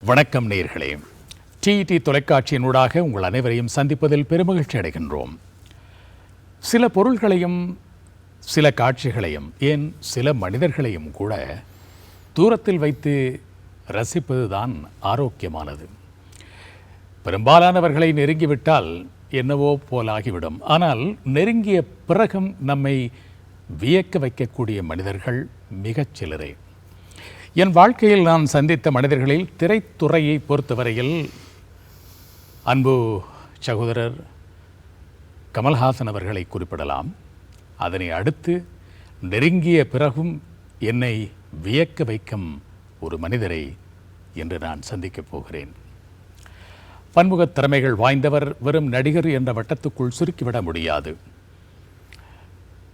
வணக்கம் நேயர்களே. டிடி தொலைக்காட்சியினூடாக உங்கள் அனைவரையும் சந்திப்பதில் பெருமகிழ்ச்சி அடைகின்றோம். சில பொருள்களையும் சில காட்சிகளையும் ஏன் சில மனிதர்களையும் கூட தூரத்தில் வைத்து ரசிப்பதுதான் ஆரோக்கியமானது. பெரும்பாலானவர்களை நெருங்கிவிட்டால் என்னவோ போலாகிவிடும். ஆனால் நெருங்கிய பிறகும் நம்மை வியக்க வைக்கக்கூடிய மனிதர்கள் மிகச் சிலரே. என் வாழ்க்கையில் நான் சந்தித்த மனிதர்களில் திரைத்துறையை பொறுத்தவரையில் அன்பு சகோதரர் கமல்ஹாசன் அவர்களை குறிப்பிடலாம். அதனை அடுத்து நெருங்கிய பிறகும் என்னை வியக்க வைக்கும் ஒரு மனிதரை இன்று நான் சந்திக்கப் போகிறேன். பன்முகத் திறமைகள் வாய்ந்தவர். வெறும் நடிகர் என்ற வட்டத்துக்குள் சுருக்கிவிட முடியாது.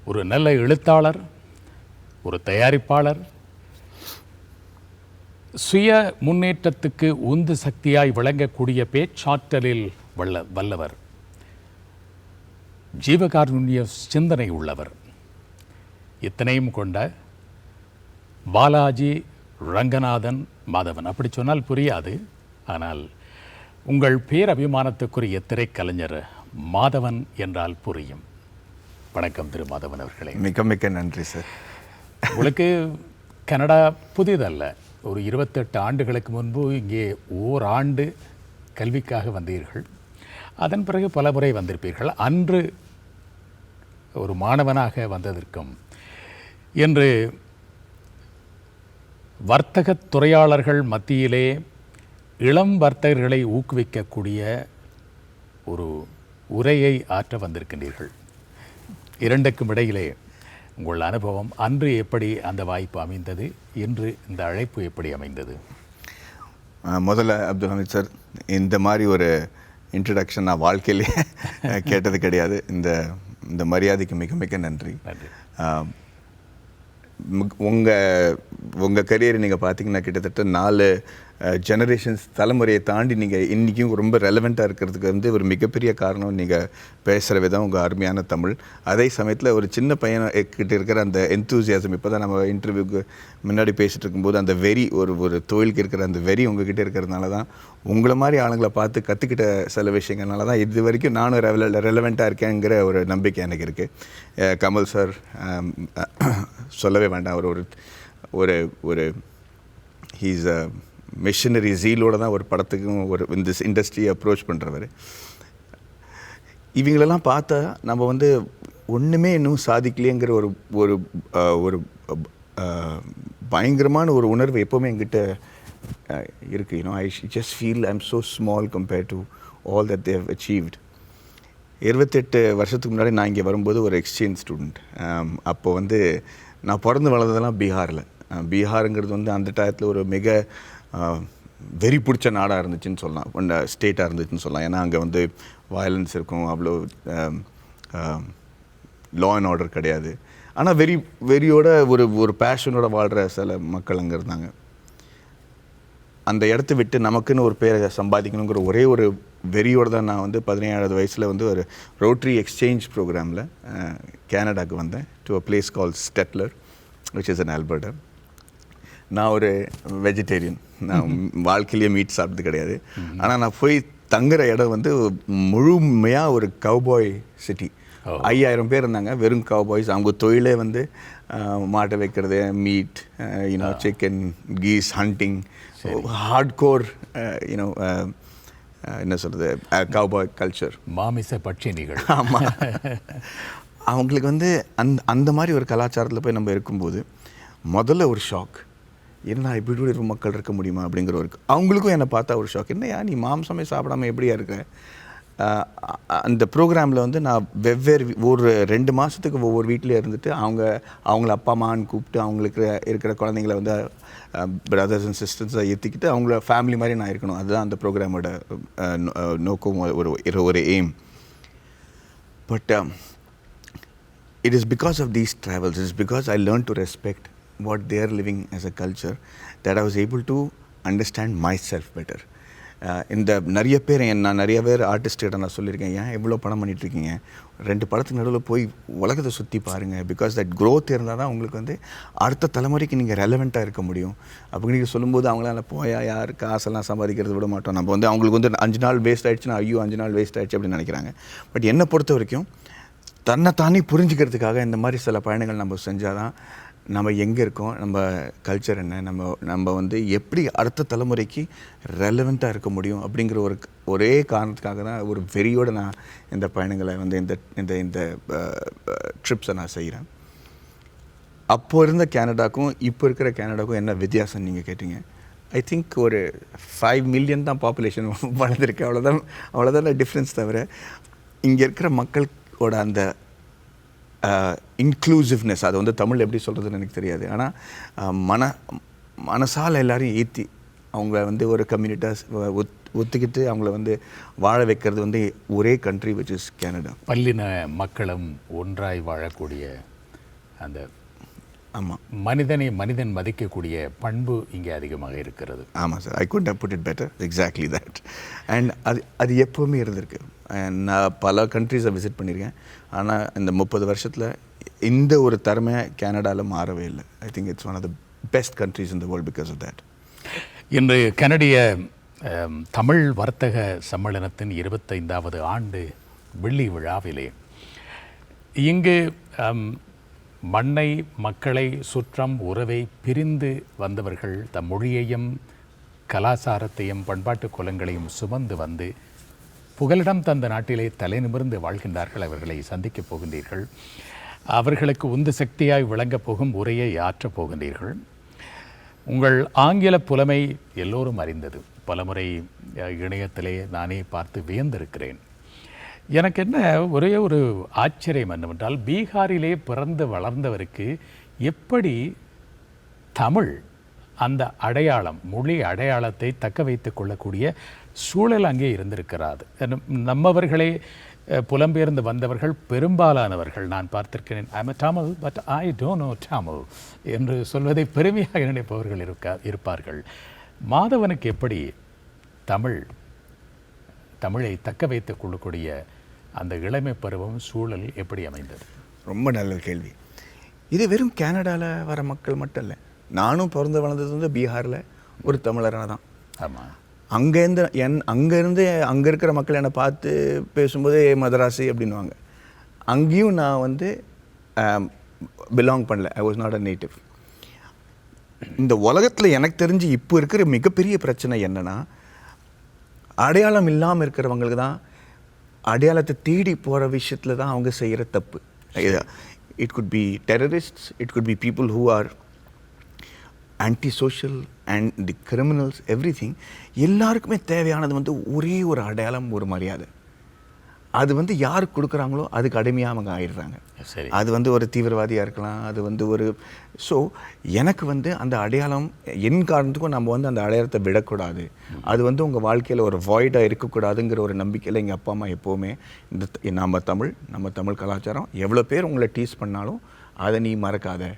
ஒரு நல்ல எழுத்தாளர், ஒரு தயாரிப்பாளர், சுய முன்னேற்றத்துக்கு உந்து சக்தியாய் விளங்கக்கூடிய பேச்சாற்றலில் வல்லவர், ஜீவகாருண்ய சிந்தனை உள்ளவர். இத்தனையும் கொண்ட பாலாஜி ரங்கநாதன் மாதவன். அப்படி சொன்னால் புரியாது. ஆனால் உங்கள் பேரபிமானத்துக்குரிய திரைக்கலைஞர் மாதவன் என்றால் புரியும். வணக்கம் திரு மாதவன் அவர்களே. மிக மிக நன்றி சார். உங்களுக்கு கனடா புதிதல்ல. ஒரு 28 ஆண்டுகளுக்கு முன்பு இங்கே ஓராண்டு கல்விக்காக வந்தீர்கள். அதன் பிறகு பல முறை வந்திருப்பீர்கள். அன்று ஒரு மாணவனாக வந்ததற்கும் என்று வர்த்தகத் துறையாளர்கள் மத்தியிலே இளம் வர்த்தகர்களை ஊக்குவிக்கக்கூடிய ஒரு உரையை ஆற்ற வந்திருக்கின்றீர்கள். இரண்டுக்கும் இடையிலே உங்கள் அனுபவம், அன்று எப்படி அந்த வாய்ப்பு அமைந்தது, இன்று இந்த அழைப்பு எப்படி அமைந்தது? முதல்ல அப்துல் ஹமீத் சார், இந்த மாதிரி ஒரு இன்ட்ரடக்ஷன் நான் வாழ்க்கையிலே கேட்டது கிடையாது. இந்த மரியாதைக்கு மிக மிக நன்றி. உங்கள் கரியரை நீங்கள் பார்த்தீங்கன்னா கிட்டத்தட்ட 4 ஜெனரேஷன்ஸ் தலைமுறையை தாண்டி நீங்கள் இன்றைக்கும் ரொம்ப ரெலவெண்ட்டாக இருக்கிறதுக்கு ஒரு மிகப்பெரிய காரணம் நீங்கள் பேசுகிற விதம், உங்கள் அருமையான தமிழ். அதே சமயத்தில் ஒரு சின்ன பையன்கிட்ட இருக்கிற அந்த எந்தூசியாசம், இப்போ தான் நம்ம இன்டர்வியூக்கு முன்னாடி பேசிகிட்டு இருக்கும்போது அந்த வெறி, ஒரு தொழிலுக்கு இருக்கிற அந்த வெறி உங்ககிட்ட இருக்கிறதுனால தான், உங்களை மாதிரி ஆளுங்களை பார்த்து கற்றுக்கிட்ட சில விஷயங்கள்னால தான் இது வரைக்கும் நானும் ரெலவெண்ட்டாக இருக்கேங்கிற ஒரு நம்பிக்கை எனக்கு இருக்குது. கமல் சார் சொல்லவே வேண்டாம். அவர் ஒரு ஹீஸ் அ மிஷனரி ஜீலோடு தான் ஒரு படத்துக்கும் இந்த இண்டஸ்ட்ரியை அப்ரோச் பண்ணுறவர். இவங்களெல்லாம் பார்த்தா நம்ம ஒன்றுமே இன்னும் சாதிக்கலையேங்கிற ஒரு ஒரு பயங்கரமான ஒரு உணர்வு எப்போவுமே என்கிட்ட இருக்குது. I just feel I am so small compared to all that they have achieved. 28 வருஷத்துக்கு முன்னாடி நான் இங்கே வரும்போது ஒரு எக்ஸ்சேஞ்ச் ஸ்டூடெண்ட். அப்போது நான் பிறந்து வளர்ந்ததெல்லாம் பீகாரில். பீகாருங்கிறது அந்த டயத்தில் ஒரு மிக வெறி பிடிச்ச நாடாக இருந்துச்சுன்னு சொல்லலாம், ஸ்டேட்டாக இருந்துச்சுன்னு சொல்லலாம். ஏன்னா அங்கே வயலன்ஸ் இருக்கும், அவ்வளோ லா அண்ட் ஆர்டர் கிடையாது. ஆனால் வெறியோட ஒரு பேஷனோட வாழ்கிற சில மக்கள் அங்கே இருந்தாங்க. அந்த இடத்த விட்டு நமக்குன்னு ஒரு பேரை சம்பாதிக்கணுங்கிற ஒரே ஒரு வெறியோடு தான் நான் 17ஆவது வயசில் ஒரு ரோட்ரி எக்ஸ்சேஞ்ச் ப்ரோக்ராமில் கேனடாவுக்கு வந்தேன். To a place call Staedtler which is in Alberta. நான் ஒரு வெஜிடேரியன். நான் வாழ்க்கையிலேயே மீட் சாப்பிட்டது கிடையாது. ஆனால் நான் போய் தங்குற இடம் முழுமையாக ஒரு கவ்பாய் சிட்டி. 5000 பேர் இருந்தாங்க, வெறும் கவ்பாய்ஸ். அவங்க தொழிலே மாட்டை வைக்கிறது, meet, chicken, keys, hunting, hardcore, என்ன சொல்கிறது, கவ்பாய் கல்ச்சர், மாமிச பட்சினிகள். ஆமாம். அவங்களுக்கு அந்த மாதிரி ஒரு கலாச்சாரத்தில் போய் நம்ம இருக்கும்போது முதல்ல ஒரு ஷாக், என்ன இப்படி ஒரு மக்கள் இருக்க முடியுமா அப்படிங்கிற அவங்களுக்கும் என்னை பார்த்தா ஒரு ஷாக். என்னையா நீ மாம்சமே சாப்பிடாமல் எப்படியா இருக்க? அந்த ப்ரோக்ராமில் நான் வெவ்வேறு ஒரு 2 மாதத்துக்கு ஒவ்வொரு வீட்டிலே இருந்துட்டு அவங்கள அப்பா அம்மான்னு கூப்பிட்டு அவங்களுக்கு இருக்கிற குழந்தைங்கள பிரதர்ஸ் அண்ட் சிஸ்டர்ஸை ஏற்றிக்கிட்டு அவங்கள ஃபேமிலி மாதிரி நான் இருக்கணும். அதுதான் அந்த ப்ரோக்ராமோட நோக்கம், ஒரு aim. But it is because of these travels, it is because I learned to respect what they are living as a culture, that I was able to understand myself better. இந்த நிறைய பேர் நான் நிறைய பேர் ஆர்டிஸ்ட்டிட்ட நான் சொல்லியிருக்கேன், ஏன் எவ்வளோ படம் பண்ணிகிட்ருக்கீங்க, 2 படத்துக்கு நடுவில் போய் உலகத்தை சுற்றி பாருங்கள், பிகாஸ் தட் க்ரோத் இருந்தால் தான் உங்களுக்கு வந்து அடுத்த தலைமுறைக்கு நீங்கள் ரெலவெண்ட்டாக இருக்க முடியும். அப்படி நீங்கள் சொல்லும்போது அவங்களால போயா யார் காசெல்லாம் சம்பாதிக்கிறது விட மாட்டோம், நம்ம வந்து அவங்களுக்கு வந்து 5 நாள் வேஸ்ட் ஆகிடுச்சுன்னா ஐயோ 5 நாள் வேஸ்ட் ஆகிடுச்சு அப்படின்னு நினைக்கிறாங்க. பட் என்னை பொறுத்த வரைக்கும் தன்னைத்தானே புரிஞ்சுக்கிறதுக்காக இந்த மாதிரி சில பயணங்கள் நம்ம செஞ்சால் தான் நம்ம எங்கே இருக்கோம், நம்ம கல்ச்சர் என்ன, நம்ம வந்து எப்படி அடுத்த தலைமுறைக்கு ரெலவெண்ட்டாக இருக்க முடியும் அப்படிங்கிற ஒரே காரணத்துக்காக தான் ஒரு வெறியோடு நான் இந்த பயணங்களை வந்து இந்த இந்த ட்ரிப்ஸை நான் செய்கிறேன். அப்போது இருந்த கேனடாக்கும் இப்போ இருக்கிற கேனடாக்கும் என்ன வித்தியாசம் நீங்கள் கேட்டிங்க. ஐ திங்க் ஒரு 5 மில்லியன் தான் பாப்புலேஷன் வளர்ந்துருக்கு, அவ்வளோதான் டிஃப்ரென்ஸ். தவிர இங்கே இருக்கிற மக்களோட அந்த இன்க்ளூசிவ்னஸ், அது வந்து தமிழ் எப்படி சொல்கிறதுன்னு எனக்கு தெரியாது, ஆனால் மனசால் எல்லாரையும் ஏற்றி அவங்க வந்து ஒரு கம்யூனிட்டாக ஒத்துக்கிட்டு அவங்கள வந்து வாழ வைக்கிறது வந்து ஒரே கண்ட்ரி விச் இஸ் கேனடா. பல்லின மக்களும் ஒன்றாய் வாழக்கூடிய அந்த ஆமாம் மனிதன் மதிக்கக்கூடிய பண்பு இங்கே அதிகமாக இருக்கிறது. ஆமாம் sir, I could have put it better, exactly that. And அது எப்போவுமே இருந்திருக்கு. நான் பல கண்ட்ரீஸை விசிட் பண்ணியிருக்கேன், ஆனால் இந்த 30 வருஷத்தில் இந்த ஒரு திறமை கேனடாவில் மாறவே இல்லை. I think it's one of the best countries in the world because of that. இன்று கனடிய தமிழ் வர்த்தக சம்மேளனத்தின் 25வது ஆண்டு வெள்ளி விழாவிலே இங்கு மண்ணை, மக்களை, சுற்றம், உறவை பிரிந்து வந்தவர்கள் தம் மொழியையும் கலாச்சாரத்தையும் பண்பாட்டு குலங்களையும் சுமந்து வந்து புகலிடம் தந்த நாட்டிலே தலை நிமிர்ந்து வாழ்கின்றார்கள். அவர்களை சந்திக்கப் போகின்றீர்கள். அவர்களுக்கு உந்து சக்தியாய் விளங்கப் போகும் உரையை ஆற்றப் போகின்றீர்கள். உங்கள் ஆங்கில புலமை எல்லோரும் அறிந்தது. பலமுறை இணையத்திலே நானே பார்த்து வியந்திருக்கிறேன். எனக்கு என்ன ஒரே ஒரு ஆச்சரியம் என்னவென்றால், பீகாரிலே பிறந்து வளர்ந்தவருக்கு எப்படி தமிழ் அந்த அடையாளம், மொழி அடையாளத்தை தக்க வைத்து கொள்ளக்கூடிய சூழல் அங்கே இருந்திருக்கிறாது. நம்மவர்களே புலம்பெயர்ந்து வந்தவர்கள் பெரும்பாலானவர்கள் நான் பார்த்திருக்கிறேன், I am Tamil but I don't know Tamil என்று சொல்வதை பெருமையாக நினைப்பவர்கள் இருப்பார்கள். மாதவனுக்கு எப்படி தமிழை தக்க வைத்துக் கொள்ளக்கூடிய அந்த இளமை பருவம், சூழல் எப்படி அமைந்தது? ரொம்ப நல்ல கேள்வி. இது வெறும் கேனடாவில் வர மக்கள் மட்டும் இல்லை, நானும் பிறந்து வளர்ந்தது வந்து பீகாரில் ஒரு தமிழராக தான். ஆமாம். அங்கேருந்து அங்கே இருக்கிற மக்கள் என்னை பார்த்து பேசும்போது மதராசி அப்படின்வாங்க. அங்கேயும் நான் வந்து பிலாங் பண்ணல, ஐ வாஸ் நாட் அ நேட்டிவ். இந்த உலகத்தில் எனக்கு தெரிஞ்சு இப்போ இருக்கிற மிகப்பெரிய பிரச்சனை என்னென்னா, அடையாளம் இல்லாமல் இருக்கிறவங்களுக்கு தான் அடையாளத்தை தேடி போகிற விஷயத்தில் தான் அவங்க செய்கிற தப்பு. It could be terrorists, it could be people who are anti-social and the criminals, everything. எல்லாருக்குமே தேவையானது வந்து ஒரே ஒரு அடையாளம், ஒரு மரியாதை. அது வந்து யார் கொடுக்குறாங்களோ அதுக்கு அடிமையாக அவங்க ஆயிடுறாங்க. சரி, அது வந்து ஒரு தீவிரவாதியாக இருக்கலாம், அது வந்து ஒரு ஸோ எனக்கு வந்து அந்த அடையாளம் என் காரணத்துக்கும் நம்ம வந்து அந்த அடையாளத்தை விடக்கூடாது. அது வந்து உங்கள் வாழ்க்கையில் ஒரு வாய்டாக இருக்கக்கூடாதுங்கிற ஒரு நம்பிக்கையில் எங்கள் அப்பா அம்மா எப்போவுமே நம்ம தமிழ் கலாச்சாரம் எவ்வளோ பேர் உங்களை டீஸ் பண்ணாலும் அதை நீ மறக்காத.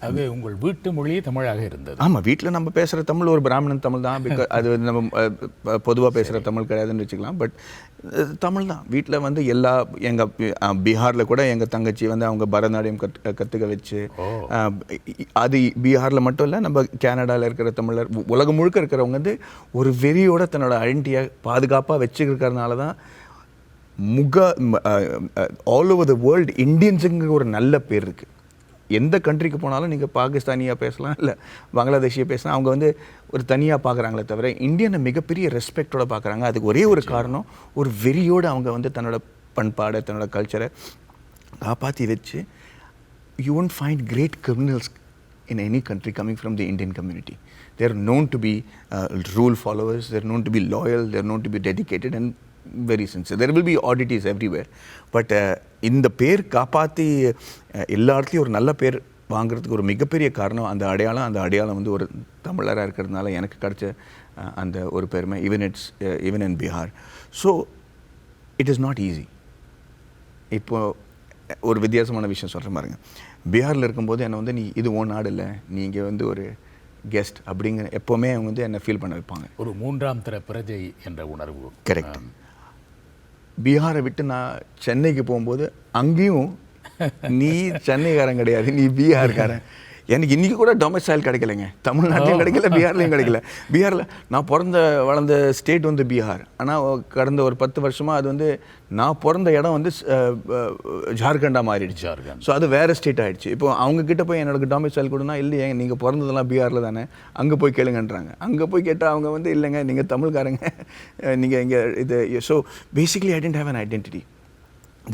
அது உங்கள் வீட்டு மொழியே தமிழாக இருந்தது. ஆமாம், வீட்டில் நம்ம பேசுகிற தமிழ் ஒரு பிராமணன் தமிழ் தான். பிகாஸ் அது நம்ம பொதுவாக பேசுகிற தமிழ் கிடையாதுன்னு வச்சுக்கலாம். பட் தமிழ் தான் வீட்டில் வந்து எங்கள் பீகாரில் கூட எங்கள் தங்கச்சி வந்து அவங்க பரதநாட்டியம் கற்றுக்க வச்சு, அது பீகாரில் மட்டும் இல்லை, நம்ம கேனடாவில் இருக்கிற தமிழர் உலகம் முழுக்க இருக்கிறவங்க வந்து ஒரு வெறியோட தன்னோட ஐடென்டிட்டியை பாதுகாப்பாக வச்சுக்கிறதுனால தான் ஆல் ஓவர் த வேர்ல்டு இந்தியன்ஸுங்கிற ஒரு நல்ல பேர் இருக்குது. எந்த கண்ட்ரிக்கு போனாலும் நீங்கள் பாகிஸ்தானியாக பேசலாம், இல்லை பங்களாதேஷியாக பேசலாம், அவங்க வந்து ஒரு தனியாக பார்க்குறாங்களே தவிர இந்தியனை மிகப்பெரிய ரெஸ்பெக்டோடு பார்க்குறாங்க. அதுக்கு ஒரே ஒரு காரணம், ஒரு வெறியோடு அவங்க வந்து தன்னோட பண்பாடை, தன்னோட கல்ச்சரை காப்பாற்றி வச்சு. You won't find great criminals in any country coming from the Indian community. They are known to be rule followers, they are known to be loyal, they are known to be dedicated and very sincere. There will be oddities everywhere. But இந்த பேர் காப்பாற்றி எல்லா இடத்துலையும் ஒரு நல்ல பேர் வாங்குறதுக்கு ஒரு மிகப்பெரிய காரணம் அந்த அடையாளம் வந்து ஒரு தமிழராக இருக்கிறதுனால எனக்கு கிடைச்ச அந்த ஒரு பெருமை. Even in Bihar. So it is not easy. இப்போது ஒரு வித்தியாசமான விஷயம் சொல்கிற பாருங்க. பீகாரில் இருக்கும்போது என்னை வந்து நீ இது ஓன் நாடு இல்லை, நீ இங்கே வந்து ஒரு கெஸ்ட் அப்படிங்கிற எப்போவுமே அவங்க வந்து என்னை ஃபீல் பண்ண வைப்பாங்க. ஒரு மூன்றாம் தர பிரஜை என்ற உணர்வு. கரெக்ட். பீகாரை விட்டு நான் சென்னைக்கு போகும்போது அங்கேயும் நீ சென்னைக்காரன் கிடையாது, நீ பீகார்காரன். எனக்கு இன்றைக்கி கூட டொமைசைல் கிடைக்கலைங்க, தமிழ்நாட்டிலையும் கிடைக்கல, பீகார்லையும் கிடைக்கல. பீகாரில் நான் வளர்ந்த ஸ்டேட் வந்து பீகார். ஆனால் கடந்த ஒரு 10 வருஷமாக அது வந்து நான் பிறந்த இடம் வந்து ஜார்க்கண்டாக மாறிடுச்சு. ஸோ அது வேறு ஸ்டேட் ஆகிடுச்சு. இப்போ அவங்கக்கிட்ட போய் என்னோட டொமைசைல் கொடுனா, இல்லையே நீங்கள் பிறந்ததெல்லாம் பீகாரில் தானே, அங்கே போய் கேளுங்கன்றாங்க. அங்கே போய் கேட்டால் அவங்க வந்து இல்லைங்க நீங்கள் தமிழ்காரங்க, நீங்கள் இங்கே இது. So basically I didn't have an identity.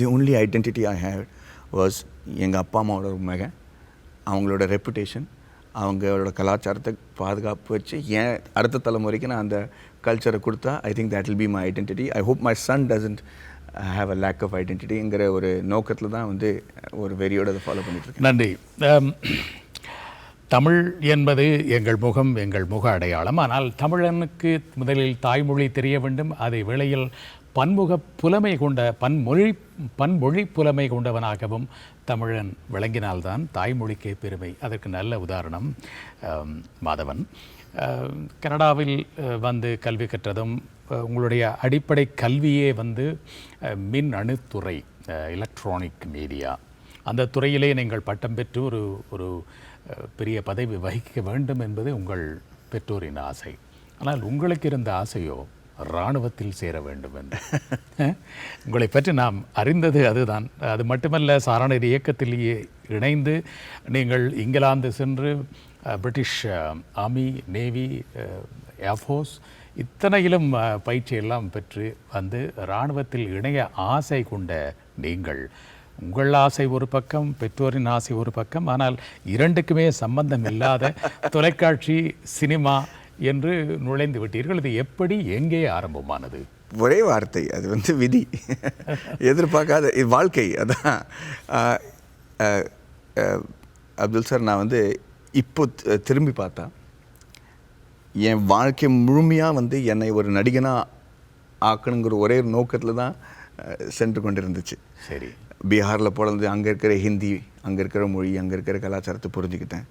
The only identity I have was எங்கள் அப்பா அம்மாவோட மகன், அவங்களோட ரெப்புடேஷன், அவங்களோட கலாச்சாரத்தை பாதுகாப்பு வச்சு ஏன் அடுத்த தலைமுறைக்கு நான் அந்த கல்ச்சரை கொடுத்தா I think that will be my identity. I hope my son doesn't have a lack of ஐடென்டிட்டிங்கிற ஒரு நோக்கத்தில் தான் வந்து ஒரு வெறியோடு அதை ஃபாலோ பண்ணிட்டுருக்கேன். நன்றி. தமிழ் என்பது எங்கள் முகம், எங்கள் முக அடையாளம். ஆனால் தமிழனுக்கு முதலில் தாய்மொழி தெரிய வேண்டும். அதே வேளையில் பன்முக புலமை கொண்ட பன்மொழி புலமை கொண்டவனாகவும் தமிழன் விளங்கினால்தான் தாய்மொழிக்கே பெருமை. அதற்கு நல்ல உதாரணம் மாதவன். கனடாவில் வந்து கல்வி கற்றதும் உங்களுடைய அடிப்படை கல்வியே வந்து மின் அணுத்துறை, எலக்ட்ரானிக் மீடியா, அந்த துறையிலே நீங்கள் பட்டம் பெற்று ஒரு பெரிய பதவி வகிக்க வேண்டும் என்பது உங்கள் பெற்றோரின் ஆசை. ஆனால் உங்களுக்கு இருந்த ஆசையோ இராணுவத்தில் சேர வேண்டும் என்று. உங்களை பற்றி நாம் அறிந்தது அதுதான். அது மட்டுமல்ல, சாரணர் இயக்கத்திலேயே இணைந்து நீங்கள் இங்கிலாந்து சென்று பிரிட்டிஷ் ஆர்மி, நேவி, ஏர்ஃபோர்ஸ் இத்தனையிலும் பயிற்சியெல்லாம் பெற்று வந்து இராணுவத்தில் இணைய ஆசை கொண்ட நீங்கள், உங்கள் ஆசை ஒரு பக்கம், பெற்றோரின் ஆசை ஒரு பக்கம், ஆனால் இரண்டுக்குமே சம்பந்தம் இல்லாத தொலைக்காட்சி, சினிமா என்று நுழைந்து விட்டீர்கள். இது எப்படி, எங்கே ஆரம்பமானது? ஒரே வார்த்தை, அது வந்து விதி. எதிர்பார்க்காத வாழ்க்கை. அதான் அப்துல் சார், நான் வந்து இப்போ திரும்பி பார்த்தா என் வாழ்க்கை முழுமையாக வந்து என்னை ஒரு நடிகனாக ஆக்கணுங்கிற ஒரே நோக்கத்தில் தான் சென்று கொண்டு இருந்துச்சு. சரி. பீகாரில் பிறந்து அங்கே இருக்கிற ஹிந்தி, அங்கே இருக்கிற மொழி, அங்கே இருக்கிற கலாச்சாரத்தை புரிஞ்சுக்கிட்டேன்.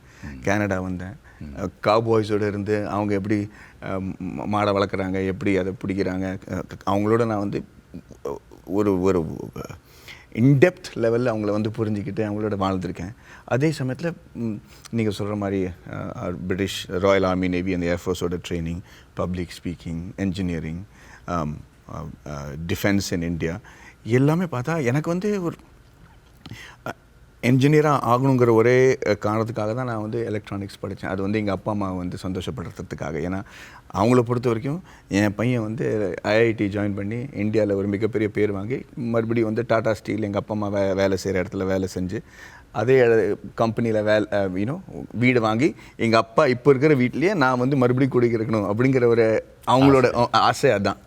கனடா வந்தேன். கவுபாய்ஸோடு இருந்து அவங்க எப்படி மாடை வளர்க்குறாங்க, எப்படி அதை பிடிக்கிறாங்க, அவங்களோட நான் வந்து ஒரு ஒரு இன்டெப்த் லெவலில் அவங்கள வந்து புரிஞ்சுக்கிட்டு அவங்களோட வாழ்ந்துருக்கேன். அதே சமயத்தில் நீங்கள் சொல்கிற மாதிரி பிரிட்டிஷ் ராயல் ஆர்மி, நேவி அந்த ஏர்ஃபோர்ஸோட training, public speaking, engineering, defence in India எல்லாமே பார்த்தா எனக்கு வந்து ஒரு என்ஜினியராக ஆகணுங்கிற ஒரே காரணத்துக்காக தான் நான் வந்து எலக்ட்ரானிக்ஸ் படித்தேன். அது வந்து எங்கள் அப்பா அம்மா வந்து சந்தோஷப்படுறதுக்காக. ஏன்னா அவங்கள பொறுத்த வரைக்கும் என் பையன் வந்து ஐஐடி ஜாயின் பண்ணி இந்தியாவில் ஒரு மிகப்பெரிய பேர் வாங்கி மறுபடியும் வந்து டாடா ஸ்டீல் எங்கள் அப்பா அம்மா வேலை செய்கிற இடத்துல வேலை செஞ்சு அதே கம்பெனியில் வீடு வாங்கி எங்கள் அப்பா இப்போ இருக்கிற வீட்லேயே நான் வந்து மறுபடியும் குடிக்கிறக்கணும் அப்படிங்கிற ஒரு அவங்களோட ஆசை. அதுதான்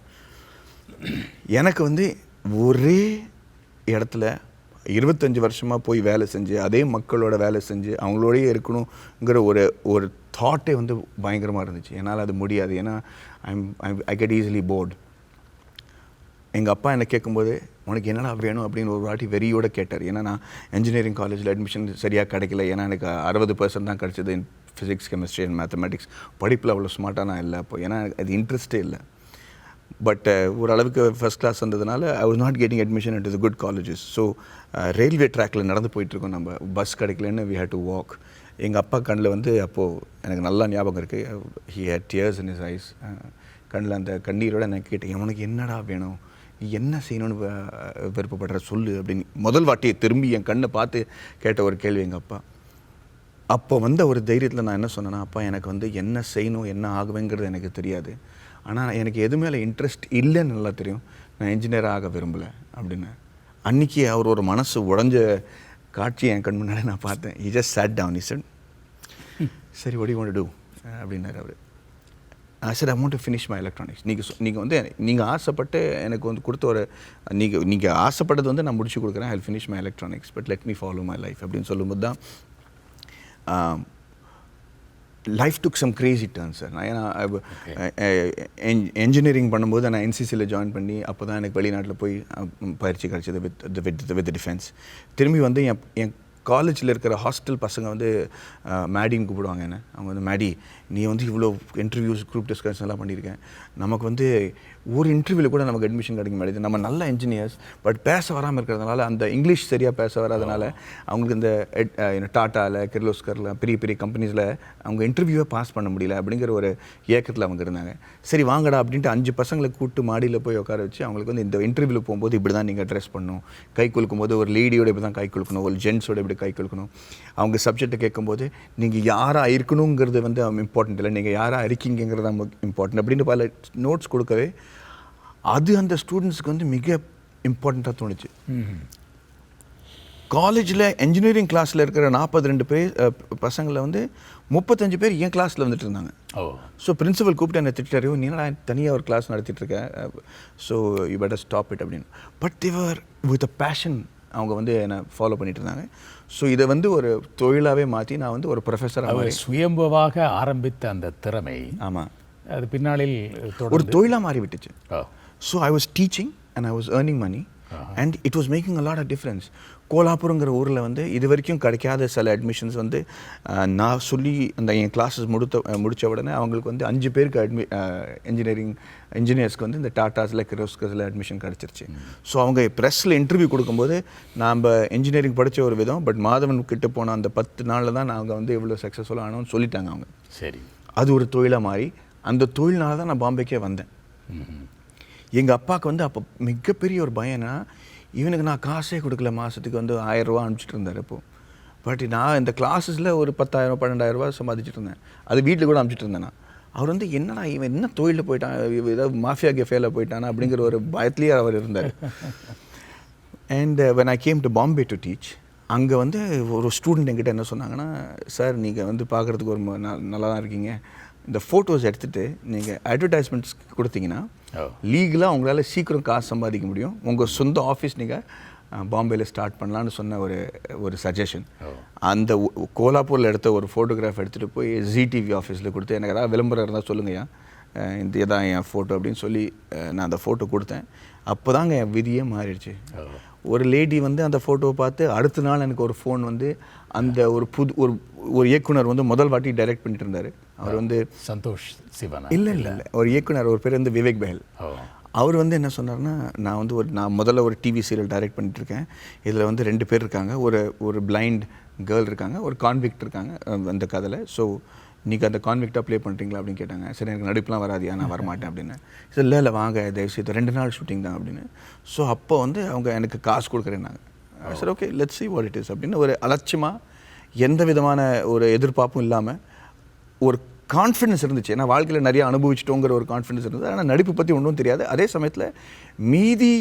எனக்கு வந்து ஒரே இடத்துல 25 வருஷமாக போய் வேலை செஞ்சு அதே மக்களோட வேலை செஞ்சு அவங்களோடயே இருக்கணுங்கிற ஒரு தாட்டே வந்து பயங்கரமாக இருந்துச்சு. என்னால் அது முடியாது. ஏன்னா ஐ கெட் ஈஸிலி போர்டு. எங்கள் அப்பா என்னை கேட்கும்போது உனக்கு என்னடா வேணும் அப்படின்னு ஒரு வாட்டி வெறியோடு கேட்டார். ஏன்னா நான் இன்ஜினியரிங் காலேஜில் அட்மிஷன் சரியாக கிடைக்கல. ஏன்னா எனக்கு 60% தான் கிடச்சிது இன் ஃபிசிக்ஸ், கெமிஸ்ட்ரி அண்ட் மேத்தமெட்டிக்ஸ். படிப்பில் அவ்வளோ ஸ்மார்ட்டாக நான் இல்லை அப்போ. ஏன்னா அது இன்ட்ரெஸ்ட்டே இல்லை. பட் ஓரளவுக்கு ஃபஸ்ட் கிளாஸ் வந்ததுனால I was not getting admission into the good colleges. So railway ட்ராக்கில் நடந்து போயிட்டுருக்கோம். நம்ம பஸ் கிடைக்கலன்னு வி ஹேட் டு வாக். எங்கள் அப்பா கண்ணில் வந்து அப்போது எனக்கு நல்லா ஞாபகம் இருக்குது. He had tears in his eyes. கண்ணில் அந்த கண்ணீரோடு எனக்கு கேட்டேன், உனக்கு என்னடா வேணும், என்ன செய்யணும்னு விருப்பப்படுற சொல்லு அப்படின்னு முதல் வாட்டியை திரும்பி என் கண்ணை பார்த்து கேட்ட ஒரு கேள்வி எங்கள் அப்பா. அப்போ வந்த ஒரு தைரியத்தில் நான் என்ன சொன்னேன்னா, அப்பா எனக்கு வந்து என்ன செய்யணும், என்ன ஆகுவேங்கிறது எனக்கு தெரியாது. ஆனால் எனக்கு எது மேலே இன்ட்ரெஸ்ட் இல்லைன்னு நல்லா தெரியும். நான் இன்ஜினியராக ஆக விரும்பலை அப்படின்னு. அன்றைக்கி அவர் ஒரு மனசு உடஞ்ச காட்சி என் கண் முன்னாடி நான் பார்த்தேன். he just sat down, he said, சரி what do you want to do அப்படின்னாரு அவர். I said I want to finish my electronics. நீங்கள் வந்து நீங்கள் ஆசைப்பட்டு எனக்கு வந்து கொடுத்த ஒரு நீங்கள் ஆசைப்பட்டது வந்து நான் முடிச்சு கொடுக்குறேன். I'll finish my electronics but let me follow my life அப்படின்னு சொல்லும்போது தான் life took some crazy turn sir. நான் ஏன்னா என்ஜினியரிங் பண்ணும்போது நான் என்சிசியில் ஜாயின் பண்ணி அப்போ தான் எனக்கு வெளிநாட்டில் போய் பயிற்சி கிடச்சிது வித் டிஃபென்ஸ். திரும்பி வந்து என் காலேஜில் இருக்கிற ஹாஸ்டல் பசங்க வந்து மேடின்னு கூப்பிடுவாங்க என்ன. அவங்க வந்து மேடி நீ வந்து இவ்வளோ இன்டர்வியூஸ் குரூப் டிஸ்கஷன் எல்லாம் பண்ணியிருக்கேன், நமக்கு வந்து ஒரு இன்டர்வியூவில் கூட நமக்கு அட்மிஷன் கிடைக்க மாட்டேது. நம்ம நல்ல இன்ஜினியர்ஸ், பட் பேச வராமல் இருக்கிறதுனால, அந்த இங்கிலீஷ் சரியாக பேச வராதனால அவங்களுக்கு இந்த டாட்டாவில், கிர்லோஸ்கரில் பெரிய பெரிய கம்பெனிஸில் அவங்க இன்டர்வியூவை பாஸ் பண்ண முடியல அப்படிங்கிற ஒரு ஏக்கத்தில் அவங்க இருந்தாங்க. சரி வாங்கடா அப்படின்ட்டு 5 பசங்களை கூப்பிட்டு மாடியில் போய் உட்கார வச்சு அவங்களுக்கு வந்து இந்த இன்டர்வியூவில் போகும்போது இப்படி தான் நீங்கள் ட்ரெஸ் பண்ணணும், கை குலுக்கும் போது ஒரு லேடியோட இப்படி தான் கை குலுக்கணும், ஒரு ஜென்ஸோட இப்படி கை குலுக்கணும். அவங்க சப்ஜெக்டை கேட்கும்போது நீங்கள் யாராக இருக்கணுங்கிறது வந்து இம்பார்ட்டன்ட் இல்லை, நீங்கள் யாராக இருக்கீங்கிறது தான் இம்பார்ட்டன்ட் அப்படின்னு பல நோட்ஸ் கொடுக்கவே அது அந்த ஸ்டூடெண்ட்ஸுக்கு வந்து மிக இம்பார்ட்டண்ட்டாக தோணுச்சு. காலேஜில் இன்ஜினியரிங் கிளாஸில் இருக்கிற 42 பேர் பசங்களில் வந்து 35 பேர் என் கிளாஸில் வந்துட்டு இருந்தாங்க. ஸோ பிரின்சிபல் கூப்பிட்டு என்னை திட்டாரு, நீ நான் தனியாக ஒரு கிளாஸ் நடத்திட்டு இருக்கேன், so you better stop it அப்படின்னு. But they were with a passion அவங்க வந்து என்னை ஃபாலோ பண்ணிட்டு இருந்தாங்க. ஸோ இதை வந்து ஒரு தொழிலாகவே மாற்றி நான் வந்து ஒரு ப்ரொஃபஸராக சுயம்புவாக ஆரம்பித்த அந்த திறமை ஆமாம் அது பின்னாளில் ஒரு தொழிலாக மாறி விட்டுச்சு. So I was teaching and I was earning money and it was making a lot of difference. கோலாப்பூருங்கிற ஊரில் வந்து இது வரைக்கும் கிடைக்காத சில அட்மிஷன்ஸ் வந்து நான் சொல்லி அந்த என் கிளாஸஸ் முடித்த உடனே அவங்களுக்கு வந்து 5 பேருக்கு இன்ஜினியர்ஸ்க்கு வந்து இந்த டாட்டாஸில் கிர்லோஸ்கரில் அட்மிஷன் கிடச்சிருச்சு. ஸோ அவங்க ப்ரெஸ்ஸில் இன்டர்வியூ கொடுக்கும்போது நாம் இன்ஜினியரிங் படித்த ஒரு விதம், பட் மாதவன் கிட்ட போன அந்த 10 நாளில் தான் நாங்கள் வந்து இவ்வளோ சக்ஸஸ்ஃபுல்லாக ஆனோன்னு சொல்லிட்டாங்க அவங்க. சரி, அது ஒரு தொழிலாக மாறி அந்த தொழில்னால தான் நான் பாம்பேக்கே வந்தேன். எங்கள் அப்பாவுக்கு வந்து அப்போ மிகப்பெரிய ஒரு பயம்னா, இவனுக்கு நான் காசே கொடுக்கல, மாதத்துக்கு வந்து 1000 ரூபா அனுப்பிச்சிட்டு இருந்தார் இப்போது. பட் நான் இந்த கிளாஸஸில் ஒரு 10,000 12,000 ரூபா சம்பாதிச்சுட்டு இருந்தேன். அது வீட்டில் கூட அனுப்பிச்சிட்டு இருந்தேன் நான். அவர் வந்து என்னடா இவன் என்ன தொழிலில் போயிட்டான், ஏதாவது மாஃபியா கெஃபேல போயிட்டானா அப்படிங்கிற ஒரு பயத்துலேயே அவர் இருந்தார். And when I came to Bombay to teach, அங்கே வந்து ஒரு ஸ்டூடெண்ட் என்கிட்ட என்ன சொன்னாங்கன்னா, சார் நீங்கள் வந்து பார்க்குறதுக்கு ஒரு நல்லா தான் இருக்கீங்க, இந்த ஃபோட்டோஸ் எடுத்துகிட்டு நீங்கள் அட்வர்டைஸ்மெண்ட்ஸ் கொடுத்தீங்கன்னா லீகலாக உங்களால் சீக்கிரம் காசு சம்பாதிக்க முடியும், உங்கள் சொந்த ஆஃபீஸ் நீங்கள் பாம்பேயில் ஸ்டார்ட் பண்ணலான்னு சொன்ன ஒரு சஜஷன். அந்த கோலாப்பூரில் எடுத்த ஒரு ஃபோட்டோகிராஃப் எடுத்துகிட்டு போய் ஜிடிவி ஆஃபீஸில் கொடுத்து, எனக்கு ஏதாவது விளம்பரம் இருந்தால் சொல்லுங்கய்யா, இந்த இதான் என் ஃபோட்டோ அப்படின்னு சொல்லி நான் அந்த ஃபோட்டோ கொடுத்தேன். அப்போ தாங்க என் விதியே மாறிடுச்சு. ஒரு லேடி வந்து அந்த ஃபோட்டோவை பார்த்து அடுத்த நாள் எனக்கு ஒரு ஃபோன் வந்து அந்த ஒரு ஒரு இயக்குனர் வந்து முதல் வாட்டி டைரக்ட் பண்ணிட்டு இருந்தார். அவர் வந்து சந்தோஷ் சிவன் இல்லை ஒரு இயக்குனர், ஒரு பேர் வந்து விவேக் பெஹல். அவர் வந்து என்ன சொன்னார்னா, நான் முதல்ல ஒரு டிவி சீரியல் டைரக்ட் பண்ணிட்டுருக்கேன், இதில் வந்து 2 பேர் இருக்காங்க, ஒரு பிளைண்ட் கேர்ள் இருக்காங்க, ஒரு கான்விக்ட் இருக்காங்க அந்த கதையில். ஸோ நீங்கள் அந்த கான்விக்டாக ப்ளே பண்ணுறீங்களா அப்படின்னு கேட்டாங்க. சரி எனக்கு நடிப்புலாம் வராதியா, நான் வரமாட்டேன் அப்படின்னு. சரி இல்லை வாங்க தயவுசெய்து 2 நாள் ஷூட்டிங் தான் அப்படின்னு. ஸோ அப்போ வந்து அவங்க எனக்கு காசு கொடுக்குறேன்னாங்க. சரி okay let's see what it is அப்படின்னு ஒரு அலட்சியமாக எந்த விதமான ஒரு எதிர்பார்ப்பும் இல்லாமல் ஒரு கான்ஃபிடன்ஸ் இருந்துச்சு. ஏன்னா வாழ்க்கையில் நிறைய அனுபவிச்சிட்டோங்கிற ஒரு கான்ஃபிடன்ஸ் இருந்தது. ஆனால் நடிப்பு பற்றி ஒன்றும் தெரியாது. அதே சமயத்தில் மீதி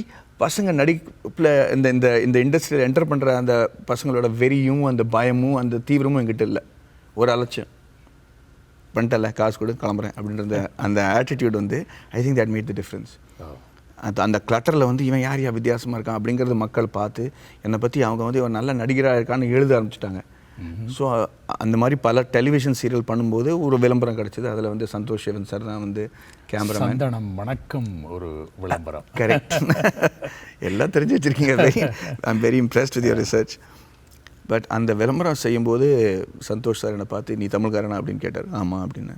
பசங்க நடிப்பில் இந்த இண்டஸ்ட்ரியில் என்டர் பண்ணுற அந்த பசங்களோட வெறியும் அந்த பயமும் அந்த தீவிரமும் என்கிட்ட இல்லை. ஒரு அலட்சியம் பண்ணிட்டல, காசு கொடு கிளம்புறேன் அப்படின்ற அந்த ஆட்டிடியூட் வந்து ஐ think that made the difference. அந்த கிளட்டரில் வந்து இவன் யார் வித்தியாசமாக இருக்கான் அப்படிங்கிறது மக்கள் பார்த்து என்னை பற்றி அவங்க வந்து இவன் நல்ல நடிகராக இருக்கான்னு எழுத ஆரம்பிச்சிட்டாங்க. ஸோ அந்த மாதிரி பல டெலிவிஷன் சீரியல் பண்ணும்போது ஒரு விளம்பரம் கிடச்சிது. அதில் வந்து சந்தோஷ் சிவன் சார் தான் வந்து கேமராமேன். வணக்கம் ஒரு விளம்பரம். கரெக்ட். எல்லாம் தெரிஞ்சு வச்சுருக்கீங்க. I am very impressed with your research. But அந்த விளம்பரம் செய்யும்போது சந்தோஷ் சார் என்னை பார்த்து நீ தமிழ்காரனா அப்படின்னு கேட்டார். ஆமாம் அப்படின்னு.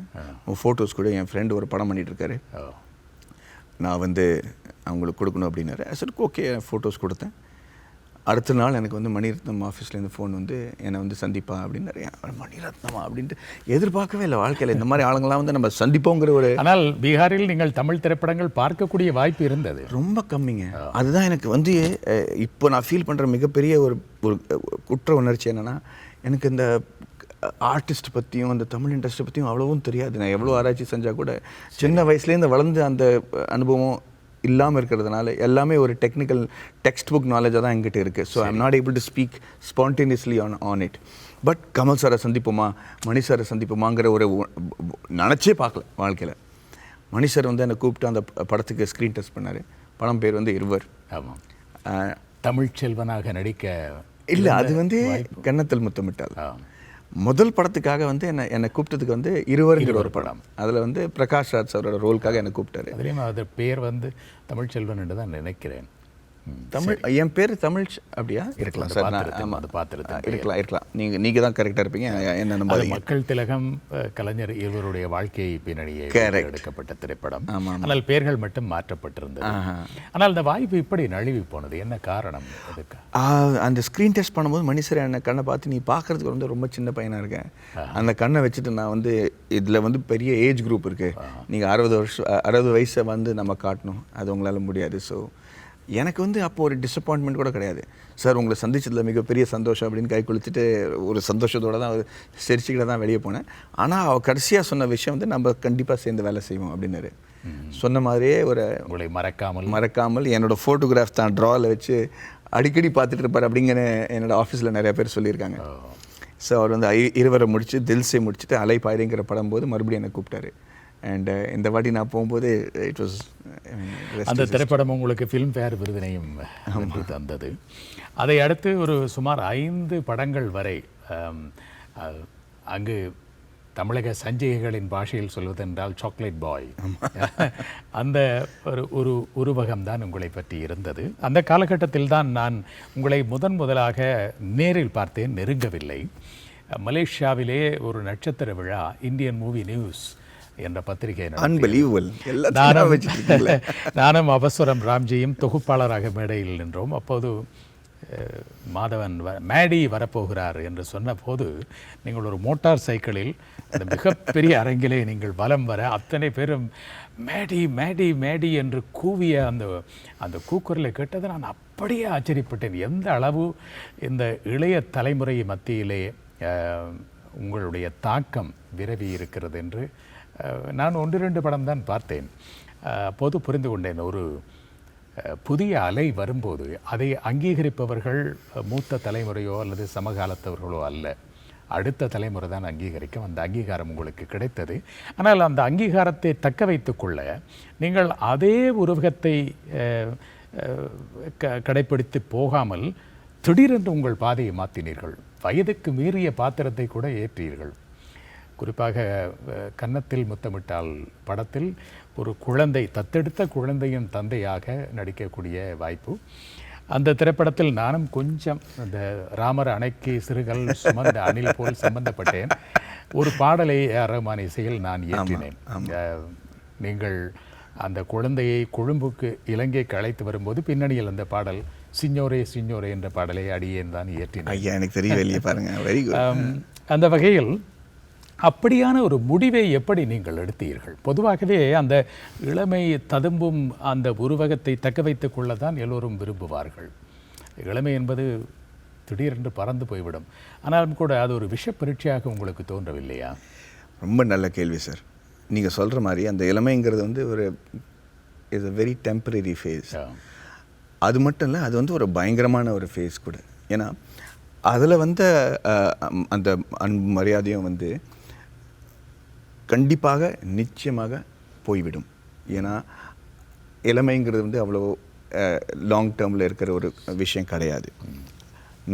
உன் ஃபோட்டோஸ் கூட என் ஃப்ரெண்டு ஒரு படம் பண்ணிகிட்ருக்காரு, நான் வந்து அவங்களுக்கு கொடுக்கணும் அப்படின்னாரு. சரி ஓகே ஃபோட்டோஸ் கொடுத்தேன். அடுத்த நாள் எனக்கு வந்து மணிரத்னம் ஆஃபீஸ்லேருந்து ஃபோன் வந்து என்னை வந்து சந்திப்பா அப்படின்னாரு. மணிரத்னமா அப்படின்ட்டு எதிர்பார்க்கவே இல்லை வாழ்க்கையில் இந்த மாதிரி ஆளுங்களாம் வந்து நம்ம சந்திப்போங்கிற ஒரு. ஆனால் பீகாரில் நீங்கள் தமிழ் திரைப்படங்கள் பார்க்கக்கூடிய வாய்ப்பு இருந்தது ரொம்ப கம்மிங்க. அதுதான் எனக்கு வந்து இப்போ நான் ஃபீல் பண்ணுற மிகப்பெரிய ஒரு குற்ற உணர்ச்சி என்னென்னா, எனக்கு இந்த ஆர்டிஸ்ட் பற்றியும் அந்த தமிழ் இண்டஸ்ட்ரி பற்றியும் அவ்வளவும் தெரியாது. நான் எவ்வளோ ஆராய்ச்சி செஞ்சால் கூட சின்ன வயசுலேருந்து வளர்ந்து அந்த அனுபவம் இல்லாமல் இருக்கிறதுனால எல்லாமே ஒரு டெக்னிக்கல் டெக்ஸ்ட் புக் நாலேஜாக தான் எங்கிட்ட இருக்குது. So I'm not able to speak spontaneously on it. But Kamal சாரை சந்திப்போமா, மணி சாரை சந்திப்போமாங்கிற ஒரு நினச்சே பார்க்கல வாழ்க்கையில். மணி சார் வந்து என்னை கூப்பிட்டு அந்த படத்துக்கு ஸ்க்ரீன் டெஸ்ட் பண்ணார். படம் பேர் வந்து இருவர். ஆமாம், தமிழ் செல்வனாக நடிக்க இல்லை, அது வந்து கன்னத்தில் முத்தமிட்டால் முதல் படத்துக்காக வந்து என்னை கூப்பிட்டதுக்கு வந்து இருவருங்கிற ஒரு படம். அதில் வந்து பிரகாஷ் ராஜ் அவரோட ரோலுக்காக என்னை கூப்பிட்டாரு. அதுலேயும் அது பேர் வந்து தமிழ் செல்வன் என்று தான் நினைக்கிறேன். தமிழ் என் பேர் தமிழ் அப்படியா இருக்கலாம் சார். ஆமாம், அது பார்த்துருக்கேன். இருக்கலாம். நீங்கள் தான் கரெக்டாக இருப்பீங்க. என்ன நம்ப மக்கள் திலகம் கலைஞர் இருவருடைய வாழ்க்கை பின்னணியை எடுக்கப்பட்ட திரைப்படம். ஆனால் பெயர்கள் மட்டும் மாற்றப்பட்டிருந்தது. ஆனால் அந்த வாய்ப்பு இப்படி நழுவி போனது என்ன காரணம் அதுக்கு? அந்த ஸ்க்ரீன் டெஸ்ட் பண்ணும்போது மணிசர் என்ன கண்ணை பார்த்து நீ பார்க்கறதுக்கு வந்து ரொம்ப சின்ன பையனாக இருக்கேன், அந்த கண்ணை வச்சுட்டு நான் வந்து இதில் வந்து பெரிய ஏஜ் குரூப் இருக்குது, நீங்கள் 60 வயசை வந்து நம்ம காட்டணும், அது உங்களால் முடியாது. ஸோ எனக்கு வந்து அப்போது ஒரு டிசப்பாயின்மெண்ட் கூட கிடையாது. சார் உங்களை சந்திச்சதில் மிகப்பெரிய சந்தோஷம் அப்படின்னு கை குளிச்சுட்டு ஒரு சந்தோஷத்தோடு தான் சிரிச்சுக்கிட்ட தான் வெளியே போனேன். ஆனால் அவள் கடைசியாக சொன்ன விஷயம் வந்து நம்ம கண்டிப்பாக சேர்ந்து வேலை செய்வோம் அப்படின்னாரு. சொன்ன மாதிரியே ஒரு உங்களை மறக்காமல் என்னோடய ஃபோட்டோகிராஃப் தான் ட்ராவில் வச்சு அடிக்கடி பார்த்துட்டு இருப்பார் அப்படிங்கிற என்னோடய ஆஃபீஸில் நிறைய பேர் சொல்லியிருக்காங்க. ஸோ அவர் வந்து இருவரை முடிச்சு தில்சே முடிச்சுட்டு அலை பாய்றிங்கிற படம் போது மறுபடியும் என்னை கூப்பிட்டாரு. அண்ட் இந்த வாட்டி நான் போகும்போது இட் வாஸ் அந்த திரைப்படம் உங்களுக்கு ஃபிலிம்ஃபேர் விருதினையும் தந்தது. அதை அடுத்து ஒரு சுமார் 5 படங்கள் வரை அங்கு தமிழக சஞ்சிகைகளின் பாஷையில் சொல்வதென்றால் சாக்லேட் பாய் அந்த ஒரு உருவகம்தான் உங்களை பற்றி இருந்தது. அந்த காலகட்டத்தில் தான் நான் உங்களை முதலாக நேரில் பார்த்தேன், நெருங்கவில்லை. மலேசியாவிலே ஒரு நட்சத்திர விழா இந்தியன் மூவி நியூஸ் என்ற பத்திரிகை, நானும் அவசரம் ராம்ஜியும் தொகுப்பாளராக மேடையில் நின்றோம். அப்போது மாதவன் மேடி வரப்போகிறார் என்று சொன்ன போது நீங்கள் ஒரு மோட்டார் சைக்கிளில் அந்த மிகப்பெரிய அரங்கிலே நீங்கள் வலம் வர அத்தனை பேரும் மேடி மேடி மேடி என்று கூவிய அந்த கூக்குரலை கேட்டது நான் அப்படியே ஆச்சரியப்பட்டேன். எந்த அளவு இந்த இளைய தலைமுறை மத்தியிலே உங்களுடைய தாக்கம் விரவி இருக்கிறது என்று நான் 1-2 படம் தான் பார்த்தேன். அப்போது புரிந்து கொண்டேன், ஒரு புதிய அலை வரும்போது அதை அங்கீகரிப்பவர்கள் மூத்த தலைமுறையோ அல்லது சமகாலத்தவர்களோ அல்ல, அடுத்த தலைமுறை தான் அங்கீகரிக்கும். அந்த அங்கீகாரம் உங்களுக்கு கிடைத்தது. ஆனால் அந்த அங்கீகாரத்தை தக்க வைத்து கொள்ள நீங்கள் அதே உருவகத்தை கடைப்பிடித்து போகாமல் திடீரென்று உங்கள் பாதையை மாற்றினீர்கள். வயதுக்கு மீறிய பாத்திரத்தை கூட ஏற்றீர்கள். குறிப்பாக கன்னத்தில் முத்தமிட்டால் படத்தில் ஒரு குழந்தை, தத்தெடுத்த குழந்தையின் தந்தையாக நடிக்கக்கூடிய வாய்ப்பு. அந்த திரைப்படத்தில் நானும் கொஞ்சம் அந்த ராமர் அணைக்கு சிறுகள் சுமந்த அணில் போல் சம்பந்தப்பட்டேன். ஒரு பாடலை ரஹ்மான் இசையில் நான் ஏற்றினேன். நீங்கள் அந்த குழந்தையை கொழும்புக்கு இலங்கைக்கு அழைத்து வரும்போது பின்னணியில் அந்த பாடல் சிஞ்சோரே சிஞ்சோரே என்ற பாடலை அடியேன் தான் ஏற்றினேன். எனக்கு தெரியவில்லை. அந்த வகையில் அப்படியான ஒரு முடிவை எப்படி நீங்கள் எடுத்தீர்கள்? பொதுவாகவே அந்த இளமை ததும்பும் அந்த உருவகத்தை தக்க வைத்துக் கொள்ளத்தான் எல்லோரும் விரும்புவார்கள். இளமை என்பது திடீரென்று பறந்து போய்விடும். ஆனாலும் கூட அது ஒரு விஷ பரீட்சையாக உங்களுக்கு தோன்றவில்லையா? ரொம்ப நல்ல கேள்வி சார். நீங்கள் சொல்கிற மாதிரி அந்த இளமைங்கிறது வந்து ஒரு is a very temporary phase. அது மட்டும் இல்லை, அது வந்து ஒரு பயங்கரமான ஒரு ஃபேஸ் கூட. ஏன்னா அதில் வந்து அந்த அன்பு மரியாதையும் வந்து கண்டிப்பாக நிச்சயமாக போய்விடும். ஏன்னா இளமைங்கிறது வந்து அவ்வளோ லாங் டேர்மில் இருக்கிற ஒரு விஷயம் கிடையாது.